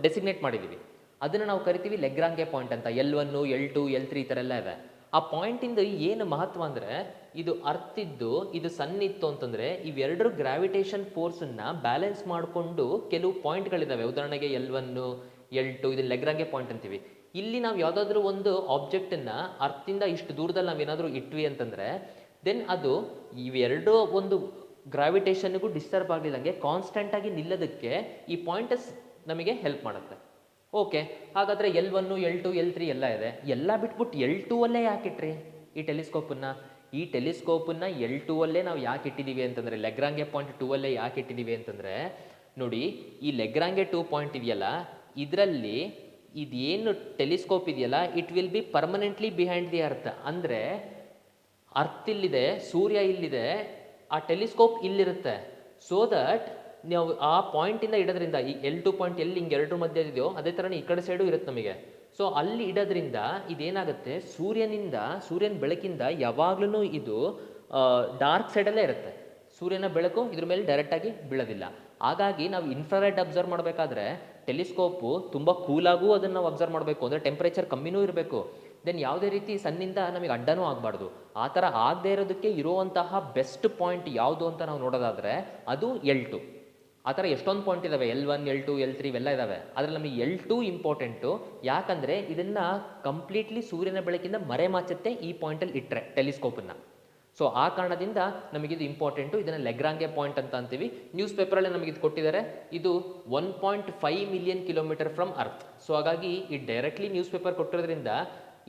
ಡೆಸಿಗ್ನೇಟ್ ಮಾಡಿದ್ದೀವಿ. ಅದನ್ನು ನಾವು ಕರಿತೀವಿ ಲೆಗ್ರಾಂಗೆ ಪಾಯಿಂಟ್ ಅಂತ. L1, L2, L3 ಈ ಥರ ಎಲ್ಲ ಇದೆ. ಆ ಪಾಯಿಂಟಿಂದ ಏನು ಮಹತ್ವ ಅಂದರೆ, ಇದು ಅರ್ತಿದ್ದು ಇದು ಸನ್ ಇತ್ತು ಅಂತಂದರೆ ಇವೆರಡರ ಗ್ರಾವಿಟೇಷನ್ ಫೋರ್ಸನ್ನು ಬ್ಯಾಲೆನ್ಸ್ ಮಾಡಿಕೊಂಡು ಕೆಲವು ಪಾಯಿಂಟ್ಗಳಿದ್ದಾವೆ. ಉದಾಹರಣೆಗೆ L1, L2 ಇದನ್ನು ಲೆಗ್ರಾಂಗೆ ಪಾಯಿಂಟ್ ಅಂತೀವಿ. ಇಲ್ಲಿ ನಾವು ಯಾವುದಾದ್ರೂ ಒಂದು ಆಬ್ಜೆಕ್ಟನ್ನು ಅರ್ತಿಂದ ಇಷ್ಟು ದೂರದಲ್ಲಿ ನಾವೇನಾದರೂ ಇಟ್ವಿ ಅಂತಂದರೆ ದೆನ್ ಅದು ಇವೆರಡೂ ಒಂದು ಗ್ರಾವಿಟೇಷನ್ಗೂ ಡಿಸ್ಟರ್ಬ್ ಆಗಲಿಲ್ಲಂಗೆ ಕಾನ್ಸ್ಟೆಂಟಾಗಿ ನಿಲ್ಲೋದಕ್ಕೆ ಈ ಪಾಯಿಂಟಸ್ ನಮಗೆ ಹೆಲ್ಪ್ ಮಾಡುತ್ತೆ. ಓಕೆ, ಹಾಗಾದರೆ L1, L2, L3 ಎಲ್ಲ ಇದೆ. ಎಲ್ಲ ಬಿಟ್ಬಿಟ್ಟು L2 ಅಲ್ಲೇ ಯಾಕೆ ಇಟ್ರಿ ಈ ಟೆಲಿಸ್ಕೋಪನ್ನು? ಈ ಟೆಲಿಸ್ಕೋಪನ್ನು L2 ಅಲ್ಲೇ ನಾವು ಯಾಕೆ ಇಟ್ಟಿದ್ದೀವಿ ಅಂತಂದರೆ, ಲೆಗ್ರಾಂಗೆ ಪಾಯಿಂಟ್ 2 ಅಲ್ಲೇ ಯಾಕೆ ಇಟ್ಟಿದ್ದೀವಿ ಅಂತಂದರೆ, ನೋಡಿ ಈ ಲೆಗ್ರಾಂಗೆ 2 ಪಾಯಿಂಟ್ ಇದೆಯಲ್ಲ, ಇದರಲ್ಲಿ ಇದೇನು ಟೆಲಿಸ್ಕೋಪ್ ಇದೆಯಲ್ಲ it will be permanently behind the earth. ಅಂದರೆ ಅರ್ತ್ ಇಲ್ಲಿದೆ, ಸೂರ್ಯ ಇಲ್ಲಿದೆ, ಆ ಟೆಲಿಸ್ಕೋಪ್ ಇಲ್ಲಿರುತ್ತೆ. ಸೊ ದಟ್ ನಾವು ಆ ಪಾಯಿಂಟಿಂದ ಇಡೋದ್ರಿಂದ ಈ L2 ಪಾಯಿಂಟ್ ಎಲ್ಲಿ ಹಿಂಗೆ ಎರಡರ ಮಧ್ಯೆ ಇದೆಯೋ ಅದೇ ಥರನೇ ಈ ಕಡೆ ಸೈಡು ಇರುತ್ತೆ ನಮಗೆ. ಸೊ ಅಲ್ಲಿ ಇಡೋದ್ರಿಂದ ಇದೇನಾಗುತ್ತೆ, ಸೂರ್ಯನ ಬೆಳಕಿಂದ ಯಾವಾಗ್ಲೂ ಇದು ಡಾರ್ಕ್ ಸೈಡಲ್ಲೇ ಇರುತ್ತೆ. ಸೂರ್ಯನ ಬೆಳಕು ಇದ್ರ ಮೇಲೆ ಡೈರೆಕ್ಟಾಗಿ ಬೀಳೋದಿಲ್ಲ. ಹಾಗಾಗಿ ನಾವು ಇನ್ಫ್ರಾರೆಡ್ ಅಬ್ಸರ್ವ್ ಮಾಡಬೇಕಾದ್ರೆ ಟೆಲಿಸ್ಕೋಪು ತುಂಬ ಕೂಲಾಗೂ ಅದನ್ನು ನಾವು ಅಬ್ಸರ್ವ್ ಮಾಡಬೇಕು. ಅಂದರೆ ಟೆಂಪ್ರೇಚರ್ ಕಮ್ಮಿನೂ ಇರಬೇಕು. ದೆನ್ ಯಾವುದೇ ರೀತಿ ಸನ್ನಿಂದ ನಮಗೆ ಅಡ್ಡನೂ ಆಗಬಾರ್ದು. ಆ ಥರ ಆಗದೇ ಇರೋದಕ್ಕೆ ಇರುವಂತಹ ಬೆಸ್ಟ್ ಪಾಯಿಂಟ್ ಯಾವುದು ಅಂತ ನಾವು ನೋಡೋದಾದರೆ ಅದು L2. ಆ ಥರ ಎಷ್ಟೊಂದು ಪಾಯಿಂಟ್ ಇದ್ದಾವೆ, L1 L2 L3 ಇವೆಲ್ಲ ಇದ್ದಾವೆ. ಅದರಲ್ಲಿ ನಮಗೆ L2 ಇಂಪಾರ್ಟೆಂಟು. ಯಾಕಂದರೆ ಇದನ್ನು ಕಂಪ್ಲೀಟ್ಲಿ ಸೂರ್ಯನ ಬೆಳಕಿಂದ ಮರೆಮಾಚುತ್ತೆ ಈ ಪಾಯಿಂಟಲ್ಲಿ ಇಟ್ಟರೆ ಟೆಲಿಸ್ಕೋಪನ್ನು. ಸೊ ಆ ಕಾರಣದಿಂದ ನಮಗಿದು ಇಂಪಾರ್ಟೆಂಟು. ಇದನ್ನು ಲೆಗ್ರಾಂಗೆ ಪಾಯಿಂಟ್ ಅಂತ ಅಂತೀವಿ. ನ್ಯೂಸ್ ಪೇಪರಲ್ಲೇ ನಮಗಿದು ಕೊಟ್ಟಿದ್ದಾರೆ. ಇದು 1.5 million kilometre from earth. So ಹಾಗಾಗಿ ಈ ಡೈರೆಕ್ಟ್ಲಿ ನ್ಯೂಸ್ ಪೇಪರ್ ಕೊಟ್ಟಿರೋದ್ರಿಂದ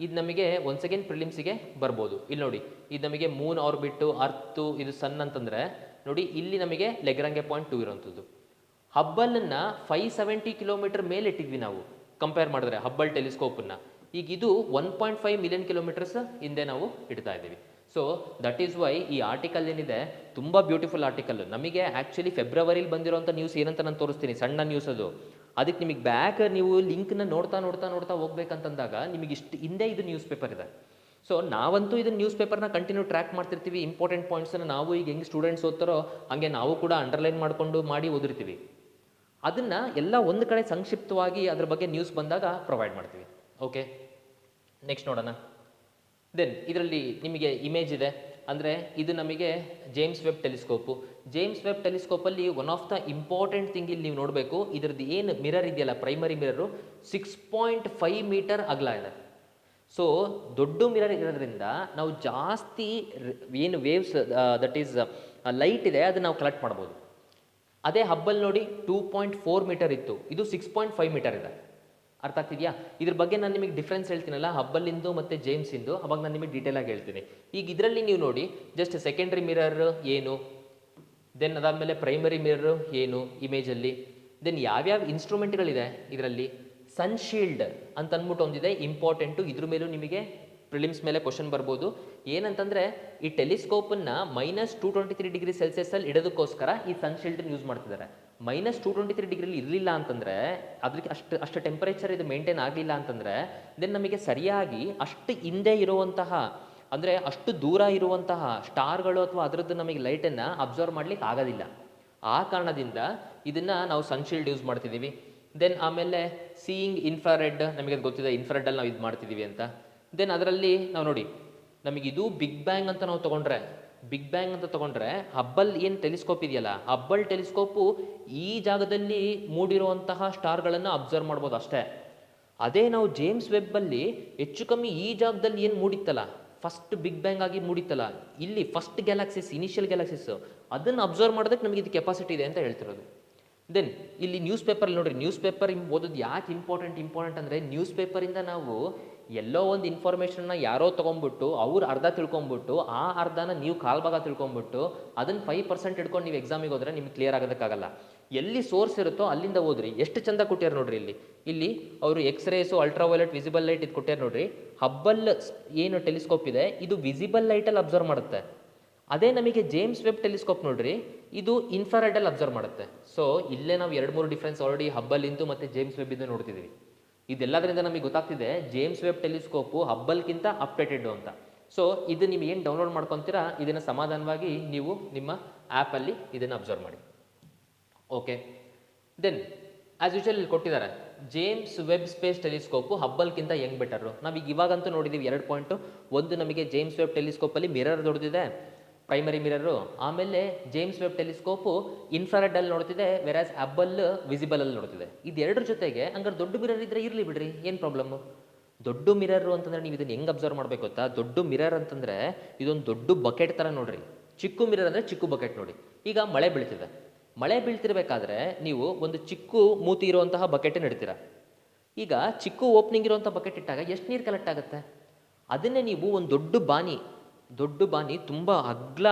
ಇದು ನಮಗೆ ಒನ್ಸ್ ಅಗೇನ್ ಪ್ರಿಲಿಮ್ಸಿಗೆ ಬರ್ಬೋದು. ಇಲ್ಲಿ ನೋಡಿ, ಇದು ನಮಗೆ ಮೂನ್ ಆರ್ಬಿಟ್ಟು, ಅರ್ತು, ಇದು ಸನ್ ಅಂತಂದರೆ ನೋಡಿ, ಇಲ್ಲಿ ನಮಗೆ ಲೆಗ್ರಾಂಗೆ ಪಾಯಿಂಟ್ 2 ಇರೋವಂಥದ್ದು. ಹಬ್ಬಲನ್ನು 570 ಕಿಲೋಮೀಟರ್ ಮೇಲೆ ಇಟ್ಟಿದ್ವಿ ನಾವು ಕಂಪೇರ್ ಮಾಡಿದ್ರೆ ಹಬ್ಬಲ್ ಟೆಲಿಸ್ಕೋಪನ್ನು. ಈಗ ಇದು 1.5 ಮಿಲಿಯನ್ ಕಿಲೋಮೀಟರ್ಸ್ ಹಿಂದೆ ನಾವು ಇಡ್ತಾ ಇದ್ದೀವಿ. ಸೊ ದಟ್ ಈಸ್ ವೈ ಈ ಆರ್ಟಿಕಲ್ ಏನಿದೆ ತುಂಬ ಬ್ಯೂಟಿಫುಲ್ ಆರ್ಟಿಕಲ್. ನಮಗೆ ಆ್ಯಕ್ಚುಲಿ ಫೆಬ್ರವರಿಲಿ ಬಂದಿರೋಂಥ ನ್ಯೂಸ್ ಏನಂತ ನಾನು ತೋರಿಸ್ತೀನಿ, ಸಣ್ಣ ನ್ಯೂಸ್ ಅದು. ಅದಕ್ಕೆ ನಿಮಗೆ ಬ್ಯಾಕ್ ನೀವು ಲಿಂಕ್ನ ನೋಡ್ತಾ ಹೋಗ್ಬೇಕಂತಂದಾಗ ನಿಮಗೆ ಇಷ್ಟು ಹಿಂದೆ ಇದು ನ್ಯೂಸ್ ಪೇಪರ್ ಇದೆ. ಸೊ ನಾವಂತೂ ಇದನ್ನು ನ್ಯೂಸ್ ಪೇಪರ್ನ ಕಂಟಿನ್ಯೂ ಟ್ರ್ಯಾಕ್ ಮಾಡ್ತಿರ್ತೀವಿ. ಇಂಪಾರ್ಟೆಂಟ್ ಪಾಯಿಂಟ್ಸನ್ನು ನಾವು ಈಗ ಹೆಂಗೆ ಸ್ಟೂಡೆಂಟ್ಸ್ ಓದ್ತಾರೋ ಹಂಗೆ ನಾವು ಕೂಡ ಅಂಡರ್ಲೈನ್ ಮಾಡಿಕೊಂಡು ಮಾಡಿ ಓದಿರ್ತೀವಿ. ಅದನ್ನು ಎಲ್ಲ ಒಂದು ಕಡೆ ಸಂಕ್ಷಿಪ್ತವಾಗಿ ಅದ್ರ ಬಗ್ಗೆ ನ್ಯೂಸ್ ಬಂದಾಗ ಪ್ರೊವೈಡ್ ಮಾಡ್ತೀವಿ. ಓಕೆ, ನೆಕ್ಸ್ಟ್ ನೋಡೋಣ. ದೆನ್ ಇದರಲ್ಲಿ ನಿಮಗೆ ಇಮೇಜ್ ಇದೆ. ಅಂದರೆ ಇದು ನಮಗೆ James Webb telescope. James Webb ಟೆಲಿಸ್ಕೋಪಲ್ಲಿ one of the important thing ಇಲ್ಲಿ ನೀವು ನೋಡಬೇಕು, ಇದರದ್ದು ಏನು ಮಿರರ್ ಇದೆಯಲ್ಲ, ಪ್ರೈಮರಿ ಮಿರರು 6.5 ಮೀಟರ್ ಅಗಲ ಇದೆ. ಸೊ ದೊಡ್ಡ ಮಿರರ್ ಇರೋದ್ರಿಂದ ನಾವು ಜಾಸ್ತಿ ಏನು ವೇವ್ಸ್ ದಟ್ ಈಸ್ ಲೈಟ್ ಇದೆ ಅದನ್ನು ನಾವು ಕಲೆಕ್ಟ್ ಮಾಡ್ಬೋದು. ಅದೇ ಹಬ್ಬಲ್ ನೋಡಿ 2.4 ಮೀಟರ್ ಇತ್ತು, ಇದು 6.5 ಮೀಟರ್ ಇದೆ. ಅರ್ಥ ಆಗ್ತಿದೆಯಾ? ಇದ್ರ ಬಗ್ಗೆ ನಾನು ನಿಮಗೆ ಡಿಫ್ರೆನ್ಸ್ ಹೇಳ್ತೀನಲ್ಲ ಹಬ್ಬಲಿಂದು ಮತ್ತು ಜೇಮ್ಸಿಂದು, ಅವಾಗ ನಾನು ನಿಮಗೆ ಡೀಟೇಲಾಗಿ ಹೇಳ್ತೀನಿ. ಈಗ ಇದರಲ್ಲಿ ನೀವು ನೋಡಿ ಜಸ್ಟ್ ಸೆಕೆಂಡ್ರಿ ಮಿರರ್ ಏನು, ದೆನ್ ಅದಾದಮೇಲೆ ಪ್ರೈಮರಿ ಮಿರರ್ ಏನು ಇಮೇಜಲ್ಲಿ, ದೆನ್ ಯಾವ್ಯಾವ ಇನ್ಸ್ಟ್ರೂಮೆಂಟ್ಗಳಿದೆ ಇದರಲ್ಲಿ. ಸನ್ಶೀಲ್ಡ್ ಅಂತ ಅಂದ್ಬಿಟ್ಟು ಒಂದಿದೆ ಇಂಪಾರ್ಟೆಂಟು. ಇದ್ರ ಮೇಲೂ ನಿಮಗೆ ಪ್ರಿಲಿಮ್ಸ್ ಮೇಲೆ ಕ್ವಶನ್ ಬರ್ಬೋದು. ಏನಂತಂದರೆ ಈ ಟೆಲಿಸ್ಕೋಪನ್ನು -223°C ಇಡೋದಕ್ಕೋಸ್ಕರ ಈ ಸನ್ಶೀಲ್ಡನ್ನು ಯೂಸ್ ಮಾಡ್ತಿದ್ದಾರೆ. -223° ಇರಲಿಲ್ಲ ಅಂತಂದರೆ, ಅದಕ್ಕೆ ಅಷ್ಟು ಟೆಂಪರೇಚರ್ ಇದು ಮೇಂಟೈನ್ ಆಗಲಿಲ್ಲ ಅಂತಂದರೆ ದೆನ್ ನಮಗೆ ಸರಿಯಾಗಿ ಅಷ್ಟು ಹಿಂದೆ ಇರುವಂತಹ, ಅಂದರೆ ಅಷ್ಟು ದೂರ ಇರುವಂತಹ ಸ್ಟಾರ್ಗಳು ಅಥವಾ ಅದರದ್ದು ನಮಗೆ ಲೈಟನ್ನು ಅಬ್ಸರ್ವ್ ಮಾಡ್ಲಿಕ್ಕೆ ಆಗೋದಿಲ್ಲ. ಆ ಕಾರಣದಿಂದ ಇದನ್ನು ನಾವು ಸನ್ಶೀಲ್ಡ್ ಯೂಸ್ ಮಾಡ್ತಿದ್ದೀವಿ. ದೆನ್ ಆಮೇಲೆ ಸೀಯಿಂಗ್ ಇನ್ಫ್ರಾರೆಡ್, ನಮಗೆ ಅದು ಗೊತ್ತಿದೆ ಇನ್ಫ್ರಾರೆಡ್ಡಲ್ಲಿ ನಾವು ಇದು ಮಾಡ್ತಿದ್ದೀವಿ ಅಂತ. ದೆನ್ ಅದರಲ್ಲಿ ನಾವು ನೋಡಿ, ನಮಗಿದು ಬಿಗ್ ಬ್ಯಾಂಗ್ ಅಂತ ನಾವು ತೊಗೊಂಡ್ರೆ ಹಬ್ಬಲ್ ಏನು ಟೆಲಿಸ್ಕೋಪ್ ಇದೆಯಲ್ಲ, ಹಬ್ಬಲ್ ಟೆಲಿಸ್ಕೋಪು ಈ ಜಾಗದಲ್ಲಿ ಮೂಡಿರುವಂತಹ ಸ್ಟಾರ್ಗಳನ್ನು ಅಬ್ಸರ್ವ್ ಮಾಡ್ಬೋದು ಅಷ್ಟೇ. ಅದೇ ನಾವು ಜೇಮ್ಸ್ ವೆಬ್ಬಲ್ಲಿ ಹೆಚ್ಚು ಕಮ್ಮಿ ಈ ಜಾಗದಲ್ಲಿ ಏನು ಮೂಡಿತ್ತಲ್ಲ, ಫಸ್ಟ್ ಬಿಗ್ ಬ್ಯಾಂಗ್ ಆಗಿ ಮೂಡಿತ್ತಲ್ಲ, ಇಲ್ಲಿ ಫಸ್ಟ್ ಗ್ಯಾಲಕ್ಸಿಸ್, ಇನಿಷಿಯಲ್ ಗ್ಯಾಲಕ್ಸಿಸ್, ಅದನ್ನು ಅಬ್ಸರ್ವ್ ಮಾಡೋದಕ್ಕೆ ನಮಗೆ ಇದು ಕೆಪಾಸಿಟಿ ಇದೆ ಅಂತ ಹೇಳ್ತಿರೋದು. ದೆನ್ ಇಲ್ಲಿ ನ್ಯೂಸ್ ಪೇಪರಲ್ಲಿ ನೋಡಿರಿ, ನ್ಯೂಸ್ ಪೇಪರ್ ಓದೋದು ಯಾಕೆ ಇಂಪಾರ್ಟೆಂಟ್ ಅಂದರೆ, ನ್ಯೂಸ್ ಪೇಪರಿಂದ ನಾವು ಎಲ್ಲೋ ಒಂದು ಇನ್ಫಾರ್ಮೇಷನ್ನ ಯಾರೋ ತೊಗೊಂಬಿಟ್ಟು ಅವ್ರು ಅರ್ಧ ತಿಳ್ಕೊಂಬಿಟ್ಟು ಆ ಅರ್ಧನ ನೀವು ಕಾಲ್ಭಾಗ ತಿಳ್ಕೊಂಬಿಟ್ಟು ಅದನ್ನು 5% ಇಟ್ಕೊಂಡು ನೀವು ಎಕ್ಸಾಮಿಗೆ ಹೋದರೆ ನಿಮ್ಗೆ ಕ್ಲಿಯರ್ ಆಗೋದಕ್ಕಾಗಲ್ಲ. ಎಲ್ಲಿ ಸೋರ್ಸ್ ಇರುತ್ತೋ ಅಲ್ಲಿಂದ ಓದ್ರಿ. ಎಷ್ಟು ಚಂದ ಕೊಟ್ಟಾರೆ ನೋಡ್ರಿ ಇಲ್ಲಿ ಅವರು ಎಕ್ಸ್ರೇಸು, ಅಲ್ಟ್ರಾವೈಲೆಟ್, ವಿಸಿಬಲ್ ಲೈಟ್ ಇದು ಕೊಟ್ಟಾರೆ ನೋಡ್ರಿ. ಹಬ್ಬಲ್ ಏನು ಟೆಲಿಸ್ಕೋಪ್ ಇದೆ ಇದು ವಿಸಿಬಲ್ ಲೈಟಲ್ಲಿ ಅಬ್ಸರ್ವ್ ಮಾಡುತ್ತೆ. ಅದೇ ನಮಗೆ ಜೇಮ್ಸ್ ವೆಬ್ ಟೆಲಿಸ್ಕೋಪ್ ನೋಡ್ರಿ, ಇದು ಇನ್ಫ್ರಾರೆಡಲ್ಲಿ ಅಬ್ಸರ್ವ್ ಮಾಡುತ್ತೆ. ಸೊ ಇಲ್ಲೇ ನಾವು 2-3 ಡಿಫ್ರೆನ್ಸ್ ಆಲ್ರೆಡಿ ಹಬ್ಬಲಿಂದು ಮತ್ತು ಜೇಮ್ಸ್ ವೆಬ್ಬಿಂದು ನೋಡ್ತಿದ್ದೀವಿ. ಇದೆಲ್ಲದರಿಂದ ನಮಗೆ ಗೊತ್ತಾಗ್ತಿದೆ ಜೇಮ್ಸ್ ವೆಬ್ ಟೆಲಿಸ್ಕೋಪು ಹಬ್ಬಲ್ಗಿಂತ ಅಪ್ಡೇಟೆಡ್ ಅಂತ. ಸೊ ಇದು ನೀವು ಏನು ಡೌನ್ಲೋಡ್ ಮಾಡ್ಕೊತೀರಾ ಇದನ್ನು ಸಮಾಧಾನವಾಗಿ ನೀವು ನಿಮ್ಮ ಆ್ಯಪಲ್ಲಿ ಇದನ್ನು ಅಬ್ಸರ್ವ್ ಮಾಡಿ. ಓಕೆ, ದೆನ್ ಆ್ಯಸ್ ಯೂಶುವಲ್ ಇಲ್ಲಿ ಕೊಟ್ಟಿದ್ದಾರೆ ಜೇಮ್ಸ್ ವೆಬ್ ಸ್ಪೇಸ್ ಟೆಲಿಸ್ಕೋಪು ಹಬ್ಬಲ್ಗಿಂತ ಹೆಂಗೆ ಬೆಟರು. ನಾವೀಗ ಇವಾಗಂತೂ ನೋಡಿದ್ದೀವಿ 2 ಪಾಯಿಂಟು. ಒಂದು ನಮಗೆ ಜೇಮ್ಸ್ ವೆಬ್ ಟೆಲಿಸ್ಕೋಪಲ್ಲಿ ಮಿರರ್ ದೊಡ್ಡದಿದೆ, ಪ್ರೈಮರಿ ಮಿರರು. ಆಮೇಲೆ ಜೇಮ್ಸ್ ವೆಬ್ ಟೆಲಿಸ್ಕೋಪು ಇನ್ಫ್ರಾರೆಡ್ಡಲ್ಲಿ ನೋಡ್ತಿದೆ, ವೆರಾಸ್ ಹಬ್ಬಲ್ ವಿಸಿಬಲಲ್ಲಿ ನೋಡ್ತಿದೆ. ಇದೆರಡರ ಜೊತೆಗೆ ಹಂಗಾರೆ ದೊಡ್ಡ ಮಿರರ್ ಇದ್ದರೆ ಇರಲಿ ಬಿಡ್ರಿ, ಏನು ಪ್ರಾಬ್ಲಮ್ಮು. ದೊಡ್ಡ ಮಿರರು ಅಂತಂದರೆ ನೀವು ಇದನ್ನು ಹೆಂಗೆ ಅಬ್ಸರ್ವ್ ಮಾಡಬೇಕು ಗೊತ್ತಾ? ದೊಡ್ಡ ಮಿರರ್ ಅಂತಂದರೆ ಇದೊಂದು ದೊಡ್ಡ ಬಕೆಟ್ ಥರ ನೋಡ್ರಿ. ಚಿಕ್ಕ ಮಿರರ್ ಅಂದರೆ ಚಿಕ್ಕ ಬಕೆಟ್ ನೋಡಿ. ಈಗ ಮಳೆ ಬೀಳ್ತಿದೆ, ಮಳೆ ಬೀಳ್ತಿರ್ಬೇಕಾದ್ರೆ ನೀವು ಒಂದು ಚಿಕ್ಕ ಮೂತಿ ಇರುವಂತಹ ಬಕೆಟನ್ನು ಇಡ್ತೀರ. ಈಗ ಚಿಕ್ಕ ಓಪನಿಂಗ್ ಇರುವಂಥ ಬಕೆಟ್ ಇಟ್ಟಾಗ ಎಷ್ಟು ನೀರು ಕಲೆಕ್ಟ್ ಆಗುತ್ತೆ? ಅದನ್ನೇ ನೀವು ಒಂದು ದೊಡ್ಡ ಬಾನಿ ತುಂಬ ಅಗ್ಲ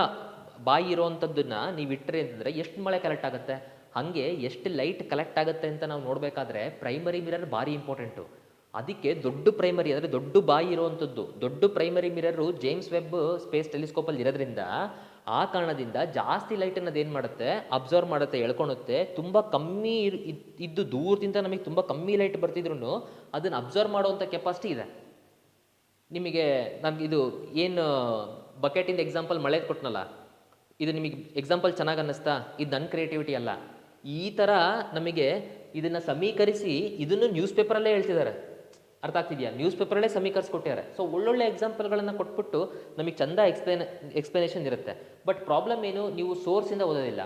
ಬಾಯಿ ಇರೋವಂಥದ್ದನ್ನು ನೀವು ಇಟ್ಟರೆ ಅಂತಂದರೆ ಎಷ್ಟು ಮಳೆ ಕಲೆಕ್ಟ್ ಆಗುತ್ತೆ? ಹಾಗೆ ಎಷ್ಟು ಲೈಟ್ ಕಲೆಕ್ಟ್ ಆಗುತ್ತೆ ಅಂತ ನಾವು ನೋಡಬೇಕಾದ್ರೆ ಪ್ರೈಮರಿ ಮಿರರ್ ಭಾರಿ ಇಂಪಾರ್ಟೆಂಟು. ಅದಕ್ಕೆ ದೊಡ್ಡ ಪ್ರೈಮರಿ ಅಂದರೆ ದೊಡ್ಡ ಬಾಯಿ ಇರುವಂಥದ್ದು ದೊಡ್ಡ primary mirror James Webb space ಟೆಲಿಸ್ಕೋಪಲ್ಲಿ ಇರೋದ್ರಿಂದ ಆ ಕಾರಣದಿಂದ ಜಾಸ್ತಿ ಲೈಟನ್ನು ಅದೇನು ಮಾಡುತ್ತೆ, ಅಬ್ಸರ್ವ್ ಮಾಡುತ್ತೆ, ಎಳ್ಕೊಳುತ್ತೆ. ತುಂಬ ಕಮ್ಮಿ ಇದ್ದು ದೂರದಿಂದ ನಮಗೆ ತುಂಬ ಕಮ್ಮಿ ಲೈಟ್ ಬರ್ತಿದ್ರು ಅದನ್ನು ಅಬ್ಸರ್ವ್ ಮಾಡುವಂಥ ಕೆಪಾಸಿಟಿ ಇದೆ ನಿಮಗೆ. ನನಗೆ ಇದು ಏನು ಬಕೆಟಿಂದ ಎಕ್ಸಾಂಪಲ್ ಮಳೆ ಕೊಟ್ಟನಲ್ಲ, ಇದು ನಿಮಗೆ ಎಕ್ಸಾಂಪಲ್ ಚೆನ್ನಾಗಿ ಅನ್ನಿಸ್ತಾ? ಇದು ನನ್ನ ಕ್ರಿಯೇಟಿವಿಟಿ ಅಲ್ಲ. ಈ ಥರ ನಮಗೆ ಇದನ್ನು ಸಮೀಕರಿಸಿ ಇದನ್ನು ನ್ಯೂಸ್ ಪೇಪರಲ್ಲೇ ಹೇಳ್ತಿದ್ದಾರೆ. ಅರ್ಥ ಆಗ್ತಿದೆಯಾ? ನ್ಯೂಸ್ ಪೇಪರಲ್ಲೇ ಸಮೀಕರಿಸ್ಕೊಟ್ಟಿದ್ದಾರೆ. ಸೊ ಒಳ್ಳೊಳ್ಳೆ ಎಕ್ಸಾಂಪಲ್ಗಳನ್ನು ಕೊಟ್ಬಿಟ್ಟು ನಮಗೆ ಚಂದ ಎಕ್ಸ್ಪ್ಲನೇಷನ್ ಇರುತ್ತೆ. ಬಟ್ ಪ್ರಾಬ್ಲಮ್ ಏನು, ನೀವು ಸೋರ್ಸಿಂದ ಓದೋದಿಲ್ಲ.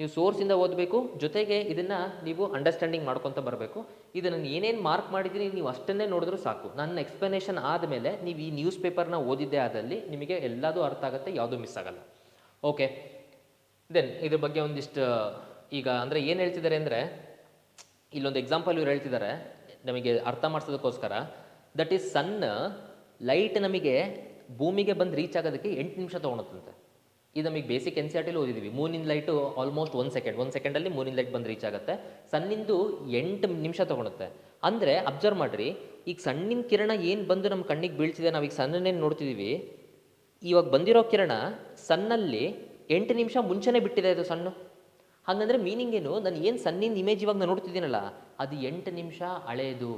ನೀವು ಸೋರ್ಸಿಂದ ಓದಬೇಕು, ಜೊತೆಗೆ ಇದನ್ನು ನೀವು ಅಂಡರ್ಸ್ಟ್ಯಾಂಡಿಂಗ್ ಮಾಡ್ಕೊತ ಬರಬೇಕು. ಇದು ನಾನು ಏನೇನು ಮಾರ್ಕ್ ಮಾಡಿದ್ದೀನಿ ನೀವು ಅಷ್ಟನ್ನೇ ನೋಡಿದ್ರೂ ಸಾಕು. ನನ್ನ ಎಕ್ಸ್ಪ್ಲನೇಷನ್ ಆದಮೇಲೆ ನೀವು ಈ ನ್ಯೂಸ್ ಪೇಪರ್ನ ಓದಿದ್ದೇ ಆದಲ್ಲಿ ನಿಮಗೆ ಎಲ್ಲದೂ ಅರ್ಥ ಆಗುತ್ತೆ, ಯಾವುದೂ ಮಿಸ್ ಆಗಲ್ಲ. ಓಕೆ, ದೆನ್ ಇದ್ರ ಬಗ್ಗೆ ಒಂದಿಷ್ಟು ಈಗ ಅಂದರೆ ಏನು ಹೇಳ್ತಿದ್ದಾರೆ ಅಂದರೆ, ಇಲ್ಲೊಂದು ಎಕ್ಸಾಂಪಲ್ ಇವ್ರು ಹೇಳ್ತಿದ್ದಾರೆ ನಮಗೆ ಅರ್ಥ ಮಾಡಿಸೋದಕ್ಕೋಸ್ಕರ. ದಟ್ ಈಸ್ ಸನ್ ಲೈಟ್ ನಮಗೆ ಭೂಮಿಗೆ ಬಂದು ರೀಚ್ ಆಗೋದಕ್ಕೆ 8 ನಿಮಿಷ ತೊಗೊಳುತ್ತಂತೆ. ಇದು ನಮಗೆ ಬೇಸಿಕ್ ಎನ್ ಸಿ ಆರ್ ಟಿಲಿ ಓದಿದ್ದೀವಿ. ಮೂನಿನ ಲೈಟು ಆಲ್ಮೋಸ್ಟ್ 1 ಸೆಕೆಂಡಲ್ಲಿ ಮೂನಿನ ಲೈಟ್ ಬಂದು ರೀಚ್ ಆಗುತ್ತೆ. ಸನ್ನಿಂದು 8 ನಿಮಿಷ ತೊಗೊಳುತ್ತೆ. ಅಂದರೆ ಅಬ್ಸರ್ವ್ ಮಾಡಿರಿ, ಈಗ ಸಣ್ಣಿನ ಕಿರಣ ಏನು ಬಂದು ನಮ್ಮ ಕಣ್ಣಿಗೆ ಬೀಳ್ತಿದೆ, ನಾವೀಗ ಸಣ್ಣನ್ನೇನು ನೋಡ್ತಿದ್ದೀವಿ, ಇವಾಗ ಬಂದಿರೋ ಕಿರಣ ಸನ್ನಲ್ಲಿ 8 ನಿಮಿಷ ಮುಂಚೆನೇ ಬಿಟ್ಟಿದೆ ಅದು ಸಣ್ಣ. ಹಾಗಂದರೆ ಮೀನಿಂಗ್ ಏನು, ನಾನು ಏನು ಸಣ್ಣಿನ ಇಮೇಜ್ ಇವಾಗ ನಾನು ನೋಡ್ತಿದ್ದೀನಲ್ಲ ಅದು 8 ನಿಮಿಷ ಹಳೇದು.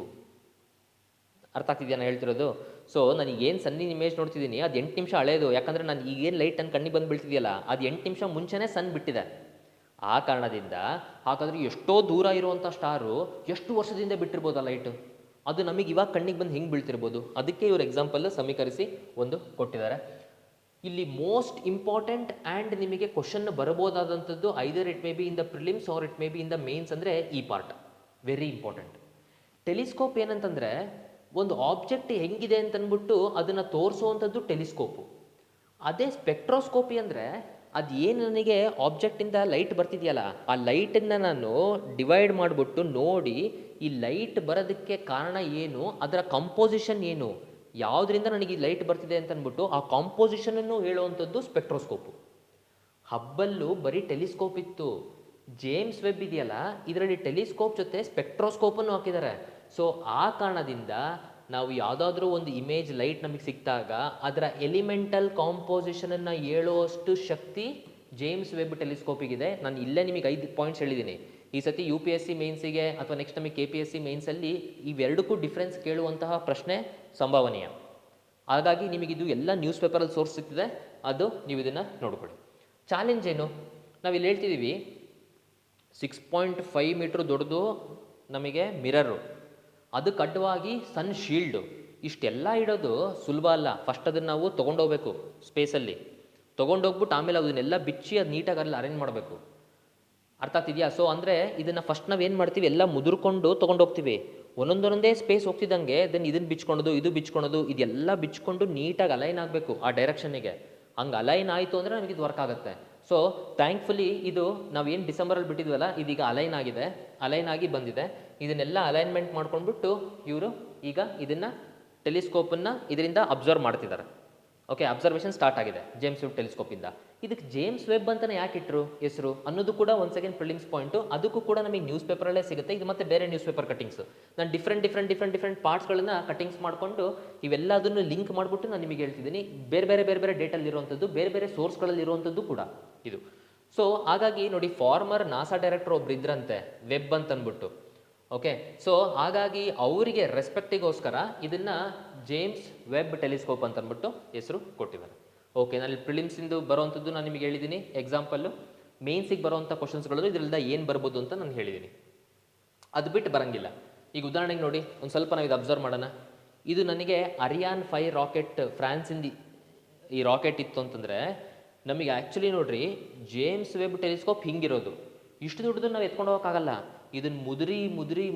ಅರ್ಥ ಆಗ್ತಿದೆಯಾ ನಾನು ಹೇಳ್ತಿರೋದು? ಸೊ ನನಗೆ ಏನು ಸಣ್ಣಿನ ಇಮೇಜ್ ನೋಡ್ತಿದ್ದೀನಿ ಅದು 8 ನಿಮಿಷ ಹಳೇದು. ಯಾಕಂದರೆ ನಾನು ಈಗೇನು ಲೈಟ್ ನನ್ನ ಕಣ್ಣಿಗೆ ಬಂದು ಬೀಳ್ತಿದೆಯಲ್ಲ ಅದು 8 ನಿಮಿಷ ಮುಂಚೆನೇ ಸನ್ ಬಿಟ್ಟಿದೆ. ಆ ಕಾರಣದಿಂದ ಹಾಗಾದರೆ ಎಷ್ಟೋ ದೂರ ಇರುವಂಥ ಸ್ಟಾರು ಎಷ್ಟು ವರ್ಷದಿಂದ ಬಿಟ್ಟಿರ್ಬೋದು ಆ ಲೈಟು, ಅದು ನಮಗೆ ಇವಾಗ ಕಣ್ಣಿಗೆ ಬಂದು ಹೆಂಗೆ ಬೀಳ್ತಿರ್ಬೋದು. ಅದಕ್ಕೆ ಇವರು ಎಕ್ಸಾಂಪಲ್ ಸಮೀಕರಿಸಿ ಒಂದು ಕೊಟ್ಟಿದ್ದಾರೆ. ಇಲ್ಲಿ ಮೋಸ್ಟ್ ಇಂಪಾರ್ಟೆಂಟ್ ಆ್ಯಂಡ್ ನಿಮಗೆ ಕ್ವಶನ್ ಬರಬಹುದಾದಂಥದ್ದು either it may be in the prelims or it may be in the mains, ಅಂದರೆ ಈ ಪಾರ್ಟ್ ವೆರಿ ಇಂಪಾರ್ಟೆಂಟ್. ಟೆಲಿಸ್ಕೋಪ್ ಏನಂತಂದರೆ ಒಂದು ಆಬ್ಜೆಕ್ಟ್ ಹೆಂಗಿದೆ ಅಂತಂದ್ಬಿಟ್ಟು ಅದನ್ನು ತೋರಿಸುವಂಥದ್ದು ಟೆಲಿಸ್ಕೋಪು. ಅದೇ ಸ್ಪೆಕ್ಟ್ರೋಸ್ಕೋಪಿ ಅಂದರೆ ಅದು ಏನು ನನಗೆ ಆಬ್ಜೆಕ್ಟಿಂದ ಲೈಟ್ ಬರ್ತಿದೆಯಲ್ಲ ಆ ಲೈಟನ್ನು ನಾನು ಡಿವೈಡ್ ಮಾಡಿಬಿಟ್ಟು ನೋಡಿ ಈ ಲೈಟ್ ಬರೋದಕ್ಕೆ ಕಾರಣ ಏನು, ಅದರ ಕಂಪೋಸಿಷನ್ ಏನು, ಯಾವುದರಿಂದ ನನಗೆ ಈ ಲೈಟ್ ಬರ್ತಿದೆ ಅಂತಂದ್ಬಿಟ್ಟು ಆ ಕಾಂಪೋಸಿಷನನ್ನು ಹೇಳುವಂಥದ್ದು ಸ್ಪೆಕ್ಟ್ರೋಸ್ಕೋಪು. ಹಬ್ಬಲ್ಲು ಬರೀ ಟೆಲಿಸ್ಕೋಪ್ ಇತ್ತು. ಜೇಮ್ಸ್ ವೆಬ್ ಇದೆಯಲ್ಲ ಇದರಲ್ಲಿ ಟೆಲಿಸ್ಕೋಪ್ ಜೊತೆ ಸ್ಪೆಕ್ಟ್ರೋಸ್ಕೋಪನ್ನು ಹಾಕಿದ್ದಾರೆ. ಸೊ ಆ ಕಾರಣದಿಂದ ನಾವು ಯಾವುದಾದ್ರೂ ಒಂದು ಇಮೇಜ್ ಲೈಟ್ ನಮಗೆ ಸಿಕ್ಕಿದಾಗ ಅದರ ಎಲಿಮೆಂಟಲ್ ಕಾಂಪೋಸಿಷನನ್ನು ಹೇಳುವಷ್ಟು ಶಕ್ತಿ ಜೇಮ್ಸ್ ವೆಬ್ ಟೆಲಿಸ್ಕೋಪಿಗಿದೆ. ನಾನು ಇಲ್ಲೇ ನಿಮಗೆ 5 ಪಾಯಿಂಟ್ಸ್ ಹೇಳಿದ್ದೀನಿ. ಈ ಸತಿ UPSC ಮೇನ್ಸಿಗೆ ಅಥವಾ ನೆಕ್ಸ್ಟ್ ನಮಗೆ KPSC ಮೇನ್ಸಲ್ಲಿ ಇವೆರಡಕ್ಕೂ ಡಿಫ್ರೆನ್ಸ್ ಕೇಳುವಂತಹ ಪ್ರಶ್ನೆ ಸಂಭವನೀಯ. ಹಾಗಾಗಿ ನಿಮಗಿದು ಎಲ್ಲ ನ್ಯೂಸ್ ಪೇಪರಲ್ಲಿ ಸೋರ್ಸ್ ಸಿಗ್ತಿದೆ, ಅದು ನೀವು ಇದನ್ನು ನೋಡ್ಕೊಳ್ಳಿ. ಚಾಲೆಂಜ್ ಏನು, ನಾವಿಲ್ಲಿ ಹೇಳ್ತಿದ್ದೀವಿ 6.5 ಮೀಟ್ರ್ ದೊಡ್ಡದು ನಮಗೆ ಮಿರರು, ಅದಕ್ಕೆ ಅಡ್ಡವಾಗಿ ಸನ್ ಶೀಲ್ಡು, ಇಷ್ಟೆಲ್ಲ ಇಡೋದು ಸುಲಭ ಅಲ್ಲ. ಫಸ್ಟ್ ಅದನ್ನು ನಾವು ತೊಗೊಂಡೋಗ್ಬೇಕು ಸ್ಪೇಸಲ್ಲಿ, ತೊಗೊಂಡೋಗ್ಬಿಟ್ಟು ಆಮೇಲೆ ಅದನ್ನೆಲ್ಲ ಬಿಚ್ಚಿ ಅದು ನೀಟಾಗಿ ಅಲ್ಲಿ ಅರೇಂಜ್ ಮಾಡಬೇಕು. ಅರ್ಥ ಆಗ್ತಿದೆಯಾ? ಸೊ ಅಂದರೆ ಇದನ್ನು ಫಸ್ಟ್ ನಾವು ಏನು ಮಾಡ್ತೀವಿ, ಎಲ್ಲ ಮುದುರ್ಕೊಂಡು ತೊಗೊಂಡೋಗ್ತೀವಿ. ಒಂದೊಂದೇ ಸ್ಪೇಸ್ ಹೋಗ್ತಿದ್ದಂಗೆ ದೆನ್ ಇದನ್ನು ಬಿಚ್ಕೊಳೋದು, ಇದು ಬಿಚ್ಕೊಳೋದು, ಇದೆಲ್ಲ ಬಿಚ್ಕೊಂಡು ನೀಟಾಗಿ ಅಲೈನ್ ಆಗಬೇಕು ಆ ಡೈರೆಕ್ಷನ್ನಿಗೆ. ಹಂಗೆ ಅಲೈನ್ ಆಯಿತು ಅಂದರೆ ನಮಗೆ ಇದು ವರ್ಕ್ ಆಗುತ್ತೆ. ಸೊ ಥ್ಯಾಂಕ್ಫುಲಿ ಇದು ನಾವೇನು ಡಿಸೆಂಬರಲ್ಲಿ ಬಿಟ್ಟಿದ್ವಲ್ಲ ಇದೀಗ ಅಲೈನ್ ಆಗಿದೆ, ಅಲೈನ್ ಆಗಿ ಬಂದಿದೆ. ಇದನ್ನೆಲ್ಲ ಅಲೈನ್ಮೆಂಟ್ ಮಾಡ್ಕೊಂಡ್ಬಿಟ್ಟು ಇವರು ಈಗ ಇದನ್ನು ಟೆಲಿಸ್ಕೋಪನ್ನು ಇದರಿಂದ ಅಬ್ಸರ್ವ್ ಮಾಡ್ತಿದ್ದಾರೆ. ಓಕೆ, ಅಬ್ಸರ್ವೇಷನ್ ಸ್ಟಾರ್ಟ್ ಆಗಿದೆ ಜೇಮ್ಸ್ ವೆಬ್ ಟೆಲಿಸ್ಕೋಪಿಂದ. ಇದಕ್ಕೆ ಜೇಮ್ಸ್ ವೆಬ್ ಅಂತಲೇ ಯಾಕೆ ಇಟ್ಟರು ಹೆಸರು ಅನ್ನೋದು ಕೂಡ ಒಂದು ಸೆಕೆಂಡ್ ಪ್ರಿಲಿಮ್ಸ್ ಪಾಯಿಂಟು. ಅದಕ್ಕೂ ಕೂಡ ನಮಗೆ ನ್ಯೂಸ್ ಪೇಪರಲ್ಲೇ ಸಿಗುತ್ತೆ. ಇದು ಮತ್ತೆ ಬೇರೆ ನ್ಯೂಸ್ ಪೇಪರ್ ಕಟ್ಟಿಂಗ್ಸ್. ನಾನು ಡಿಫ್ರೆಂಟ್ ಪಾರ್ಟ್ಸ್ಗಳನ್ನು ಕಟ್ಟಿಂಗ್ಸ್ ಮಾಡಿಕೊಂಡು ಇವೆಲ್ಲದನ್ನು ಲಿಂಕ್ ಮಾಡಿಬಿಟ್ಟು ನಾನು ನಿಮಗೆ ಹೇಳ್ತಿದ್ದೀನಿ. ಬೇರೆ ಡೇಟಲ್ಲಿರುವಂಥದ್ದು, ಬೇರೆ ಸೋರ್ಸ್ಗಳಲ್ಲಿರುವಂಥದ್ದು ಕೂಡ ಇದು. ಸೊ ಹಾಗಾಗಿ ನೋಡಿ, ಫಾರ್ಮರ್ ನಾಸಾ ಡೈರೆಕ್ಟರ್ ಒಬ್ರು ಇದ್ರಂತೆ ವೆಬ್ ಅಂತ ಅಂದ್ಬಿಟ್ಟು. ಓಕೆ, ಸೊ ಹಾಗಾಗಿ ಅವರಿಗೆ ರೆಸ್ಪೆಕ್ಟಿಗೋಸ್ಕರ ಇದನ್ನು ಜೇಮ್ಸ್ ವೆಬ್ ಟೆಲಿಸ್ಕೋಪ್ ಅಂತ ಅಂದ್ಬಿಟ್ಟು ಹೆಸರು ಕೊಟ್ಟಿದ್ದಾರೆ. ಓಕೆ, ನಾನು ಪ್ರಿಲಿಮ್ಸಿಂದು ಬರೋವಂಥದ್ದು ನಾನು ನಿಮಗೆ ಹೇಳಿದ್ದೀನಿ. ಎಕ್ಸಾಂಪಲ್ಲು ಮೇನ್ಸಿಗೆ ಬರೋವಂಥ ಕ್ವಶನ್ಸ್ಗಳು ಇದರಿಂದ ಏನು ಬರ್ಬೋದು ಅಂತ ನಾನು ಹೇಳಿದ್ದೀನಿ. ಅದು ಬಿಟ್ಟು ಬರೋಂಗಿಲ್ಲ. ಈಗ ಉದಾಹರಣೆಗೆ ನೋಡಿ, ಒಂದು ಸ್ವಲ್ಪ ನಾವು ಇದು ಅಬ್ಸರ್ವ್ ಮಾಡೋಣ. ಇದು ನನಗೆ ಅರಿಯಾನ್ 5 ರಾಕೆಟ್, ಫ್ರಾನ್ಸಿಂದ ಈ ರಾಕೆಟ್ ಇತ್ತು ಅಂತಂದರೆ ನಮಗೆ ಆ್ಯಕ್ಚುಲಿ ನೋಡ್ರಿ ಜೇಮ್ಸ್ ವೆಬ್ ಟೆಲಿಸ್ಕೋಪ್ ಹಿಂಗಿರೋದು. ಇಷ್ಟು ದೊಡ್ಡದನ್ನು ನಾವು ಎತ್ಕೊಂಡು ಹೋಗೋಕ್ಕಾಗಲ್ಲ. ಇದನ್ನು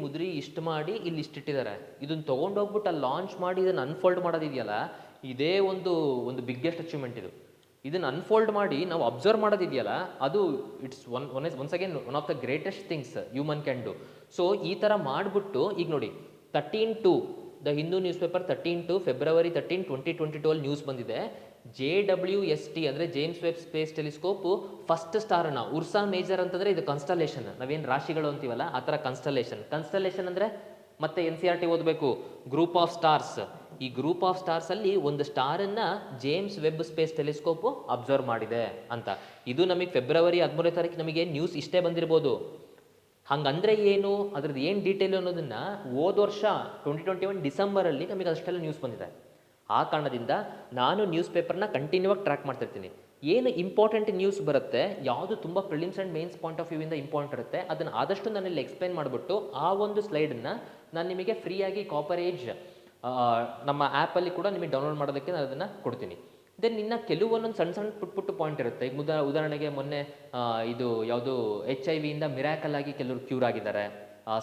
ಮುದ್ರಿ ಇಷ್ಟು ಮಾಡಿ ಇಲ್ಲಿ ಇಷ್ಟಿಟ್ಟಿದ್ದಾರೆ. ಇದನ್ನು ತೊಗೊಂಡೋಗ್ಬಿಟ್ಟು ಅಲ್ಲಿ ಲಾಂಚ್ ಮಾಡಿ ಇದನ್ನು ಅನ್ಫೋಲ್ಡ್ ಮಾಡೋದಿದೆಯಲ್ಲ, ಇದೇ ಒಂದು ಬಿಗ್ಗೆಸ್ಟ್ ಅಚೀವ್ಮೆಂಟ್ ಇದು. ಇದನ್ನು ಅನ್ಫೋಲ್ಡ್ ಮಾಡಿ ನಾವು ಅಬ್ಸರ್ವ್ ಮಾಡೋದಿದೆಯಲ್ಲ, ಅದು it's once again one of the greatest things human can do. So ಈ ಥರ ಮಾಡಿಬಿಟ್ಟು ಈಗ ನೋಡಿ 13/2 ದ ಹಿಂದೂ ನ್ಯೂಸ್ ಪೇಪರ್ 13/2 ಫೆಬ್ರವರಿ 13, 2022 ನ್ಯೂಸ್ ಬಂದಿದೆ. JWST ಅಂದರೆ James Webb space telescope first ಸ್ಟಾರನ್ನು, ಉರ್ಸಾ ಮೇಜರ್ ಅಂತಂದರೆ ಇದು ಕನ್ಸ್ಟಲೇಷನ್, ನಾವೇನು ರಾಶಿಗಳು ಅಂತೀವಲ್ಲ ಆ ಥರ ಕನ್ಸ್ಟಲೇಷನ್ ಅಂದರೆ ಮತ್ತೆ NCERT ಓದಬೇಕು. ಗ್ರೂಪ್ ಆಫ್ ಸ್ಟಾರ್ಸ್, ಈ ಗ್ರೂಪ್ ಆಫ್ ಸ್ಟಾರ್ಸಲ್ಲಿ ಒಂದು ಸ್ಟಾರನ್ನು James Webb space telescope observe ಮಾಡಿದೆ ಅಂತ. ಇದು ನಮಗೆ ಫೆಬ್ರವರಿ 13ನೇ ತಾರೀಕು ನಮಗೆ ನ್ಯೂಸ್ ಇಷ್ಟೇ ಬಂದಿರ್ಬೋದು. ಹಂಗಂದರೆ ಏನು, ಅದ್ರದ್ದು ಏನು ಡೀಟೇಲ್ ಅನ್ನೋದನ್ನು ಹೋದ ವರ್ಷ 2021 ಡಿಸೆಂಬರಲ್ಲಿ ನಮಗೆ ಅಷ್ಟೆಲ್ಲ ನ್ಯೂಸ್ ಬಂದಿದೆ. ಆ ಕಾರಣದಿಂದ ನಾನು ನ್ಯೂಸ್ ಪೇಪರ್ನ ಕಂಟಿನ್ಯೂ ಆಗಿ ಟ್ರ್ಯಾಕ್ ಮಾಡ್ತಿರ್ತೀನಿ. ಏನು ಇಂಪಾರ್ಟೆಂಟ್ ನ್ಯೂಸ್ ಬರುತ್ತೆ, ಯಾವುದು ತುಂಬ prelims and mains point of ವ್ಯೂವಿಂದ ಇಂಪಾರ್ಟೆಂಟ್ ಇರುತ್ತೆ, ಅದನ್ನು ಆದಷ್ಟು ನಾನಿಲ್ಲಿ ಎಕ್ಸ್ಪ್ಲೈನ್ ಮಾಡಿಬಿಟ್ಟು ಆ ಒಂದು ಸ್ಲೈಡನ್ನು ನಾನು ನಿಮಗೆ ಫ್ರೀಯಾಗಿ ಕಾಪರೇಜ್ ನಮ್ಮ ಆ್ಯಪಲ್ಲಿ ಕೂಡ ನಿಮಗೆ ಡೌನ್ಲೋಡ್ ಮಾಡೋದಕ್ಕೆ ನಾನು ಅದನ್ನು ಕೊಡ್ತೀನಿ. ದೆನ್ ಇನ್ನು ಕೆಲವೊಂದೊಂದು ಸಣ್ಣ ಸಣ್ಣ ಪುಟ್ಟ ಪುಟ್ಟ ಪಾಯಿಂಟ್ ಇರುತ್ತೆ. ಈಗ ಉದಾಹರಣೆಗೆ ಮೊನ್ನೆ ಇದು ಯಾವುದು HIV ಇಂದ ಮಿರಾಕಲ್ ಆಗಿ ಕೆಲವರು ಕ್ಯೂರ್ ಆಗಿದ್ದಾರೆ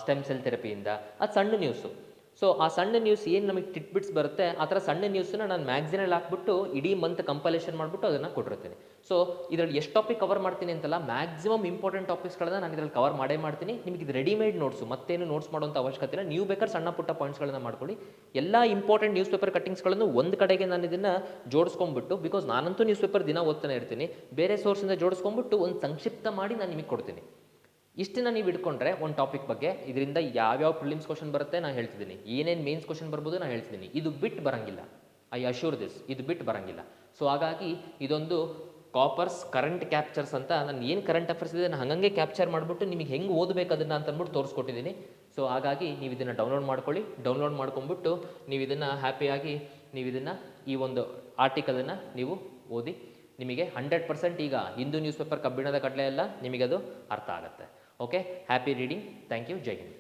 ಸ್ಟೆಮ್ ಸೆಲ್ ಥೆರಪಿಯಿಂದ. ಅದು ಸಣ್ಣ ನ್ಯೂಸು. ಸೊ ಆ ಸಣ್ಣ ನ್ಯೂಸ್ ಏನು ನಮಗೆ ಟಿಟ್ಬಿಟ್ಸ್ ಬರುತ್ತೆ, ಆ ಥರ ಸಣ್ಣ ನ್ಯೂಸನ್ನ ನಾನು ಮ್ಯಾಗ್ಝಿನಲ್ಲಿ ಹಾಕ್ಬಿಟ್ಟು ಇಡೀ ಮಂತ್ ಕಂಪಲೇಷನ್ ಮಾಡಿಬಿಟ್ಟು ಅದನ್ನು ಕೊಟ್ಟಿರ್ತೀನಿ. ಸೊ ಇದರಲ್ಲಿ ಎಷ್ಟು ಟಾಪಿಕ್ ಕವರ್ ಮಾಡ್ತೀನಿ ಅಂತಲ್ಲ, ಮ್ಯಾಕ್ಸಿಮಮ್ ಇಂಪಾರ್ಟೆಂಟ್ ಟಾಪಿಕ್ಸ್ಗಳನ್ನ ನಾನು ಇದರಲ್ಲಿ ಕವರ್ ಮಾಡ್ತೀನಿ. ನಿಮಗೆ ಇದು ರೆಡಿಮೇಡ್ ನೋಟ್ಸು, ಮತ್ತೇನು ನೋಟ್ಸ್ ಮಾಡುವಂಥ ಅವಶ್ಯಕತೆ ಇಲ್ಲ. ನೀವು ಬೇಕಾದ್ರೆ ಸಣ್ಣ ಪುಟ್ಟ ಪಾಯಿಂಟ್ಸ್ಗಳನ್ನ ಮಾಡ್ಕೊಳ್ಳಿ. ಎಲ್ಲ ಇಂಪಾರ್ಟೆಂಟ್ ನ್ಯೂಸ್ ಪೇಪರ್ ಕಟ್ಟಿಂಗ್ಸ್ಗಳನ್ನು ಒಂದು ಕಡೆಗೆ ನಾನು ಇದನ್ನು ಜೋಡಿಸ್ಕೊಂಡ್ಬಿಟ್ಟು, ಬಿಕಾಸ್ ನಾನಂತೂ ನ್ಯೂಸ್ ಪೇಪರ್ ದಿನ ಓದ್ತಾನೆ ಇರ್ತೀನಿ, ಬೇರೆ ಸೋರ್ಸಿಂದ ಜೋಡಿಸ್ಕೊಂಡ್ಬಿಟ್ಟು ಒಂದು ಸಂಕ್ಷಿಪ್ತ ಮಾಡಿ ನಾನು ನಿಮಗೆ ಕೊಡ್ತೀನಿ. ಇಷ್ಟನ್ನ ನೀವು ಇಟ್ಕೊಂಡ್ರೆ ಒಂದು ಟಾಪಿಕ್ ಬಗ್ಗೆ ಇದರಿಂದ ಯಾವ್ಯಾವ ಪ್ರಿಲಿಮ್ಸ್ ಕ್ವಶನ್ ಬರುತ್ತೆ ನಾನು ಹೇಳ್ತಿದ್ದೀನಿ, ಏನೇನು ಮೇನ್ಸ್ ಕ್ವಶನ್ ಬರ್ಬೋದು ನಾನು ಹೇಳ್ತಿದ್ದೀನಿ. ಇದು ಬಿಟ್ಟು ಬರಂಗಿಲ್ಲ, ಐ ಅಶ್ಯೂರ್ ದಿಸ್, ಇದು ಬಿಟ್ಟು ಬರಂಗಿಲ್ಲ. ಸೊ ಹಾಗಾಗಿ ಇದೊಂದು ಕಾಪರ್ಸ್ ಕರೆಂಟ್ ಕ್ಯಾಪ್ಚರ್ಸ್ ಅಂತ, ನಾನು ಏನು ಕರೆಂಟ್ ಅಫೇರ್ಸ್ ಇದೆ ನಾನು ಹಂಗೆ ಕ್ಯಾಪ್ಚರ್ ಮಾಡಿಬಿಟ್ಟು ನಿಮಗೆ ಹೆಂಗೆ ಓದಬೇಕು ಅದನ್ನು ಅಂತ ಅಂದ್ಬಿಟ್ಟು ತೋರಿಸ್ಕೊಟ್ಟಿದ್ದೀನಿ. ಸೊ ಹಾಗಾಗಿ ನೀವು ಇದನ್ನು ಡೌನ್ಲೋಡ್ ಮಾಡ್ಕೊಳ್ಳಿ. ಡೌನ್ಲೋಡ್ ಮಾಡ್ಕೊಂಬಿಟ್ಟು ನೀವು ಇದನ್ನು ಹ್ಯಾಪಿಯಾಗಿ ನೀವು ಇದನ್ನು ಈ ಒಂದು ಆರ್ಟಿಕಲನ್ನು ನೀವು ಓದಿ. ನಿಮಗೆ 100% ಈಗ ಹಿಂದೂ ನ್ಯೂಸ್ ಪೇಪರ್ ಕಬ್ಬಿಣದ ಕಡಲೆ ಎಲ್ಲ ನಿಮಗದು ಅರ್ಥ ಆಗುತ್ತೆ. Okay, happy reading. Thank you. ಜೈ ಹಿಂದ್.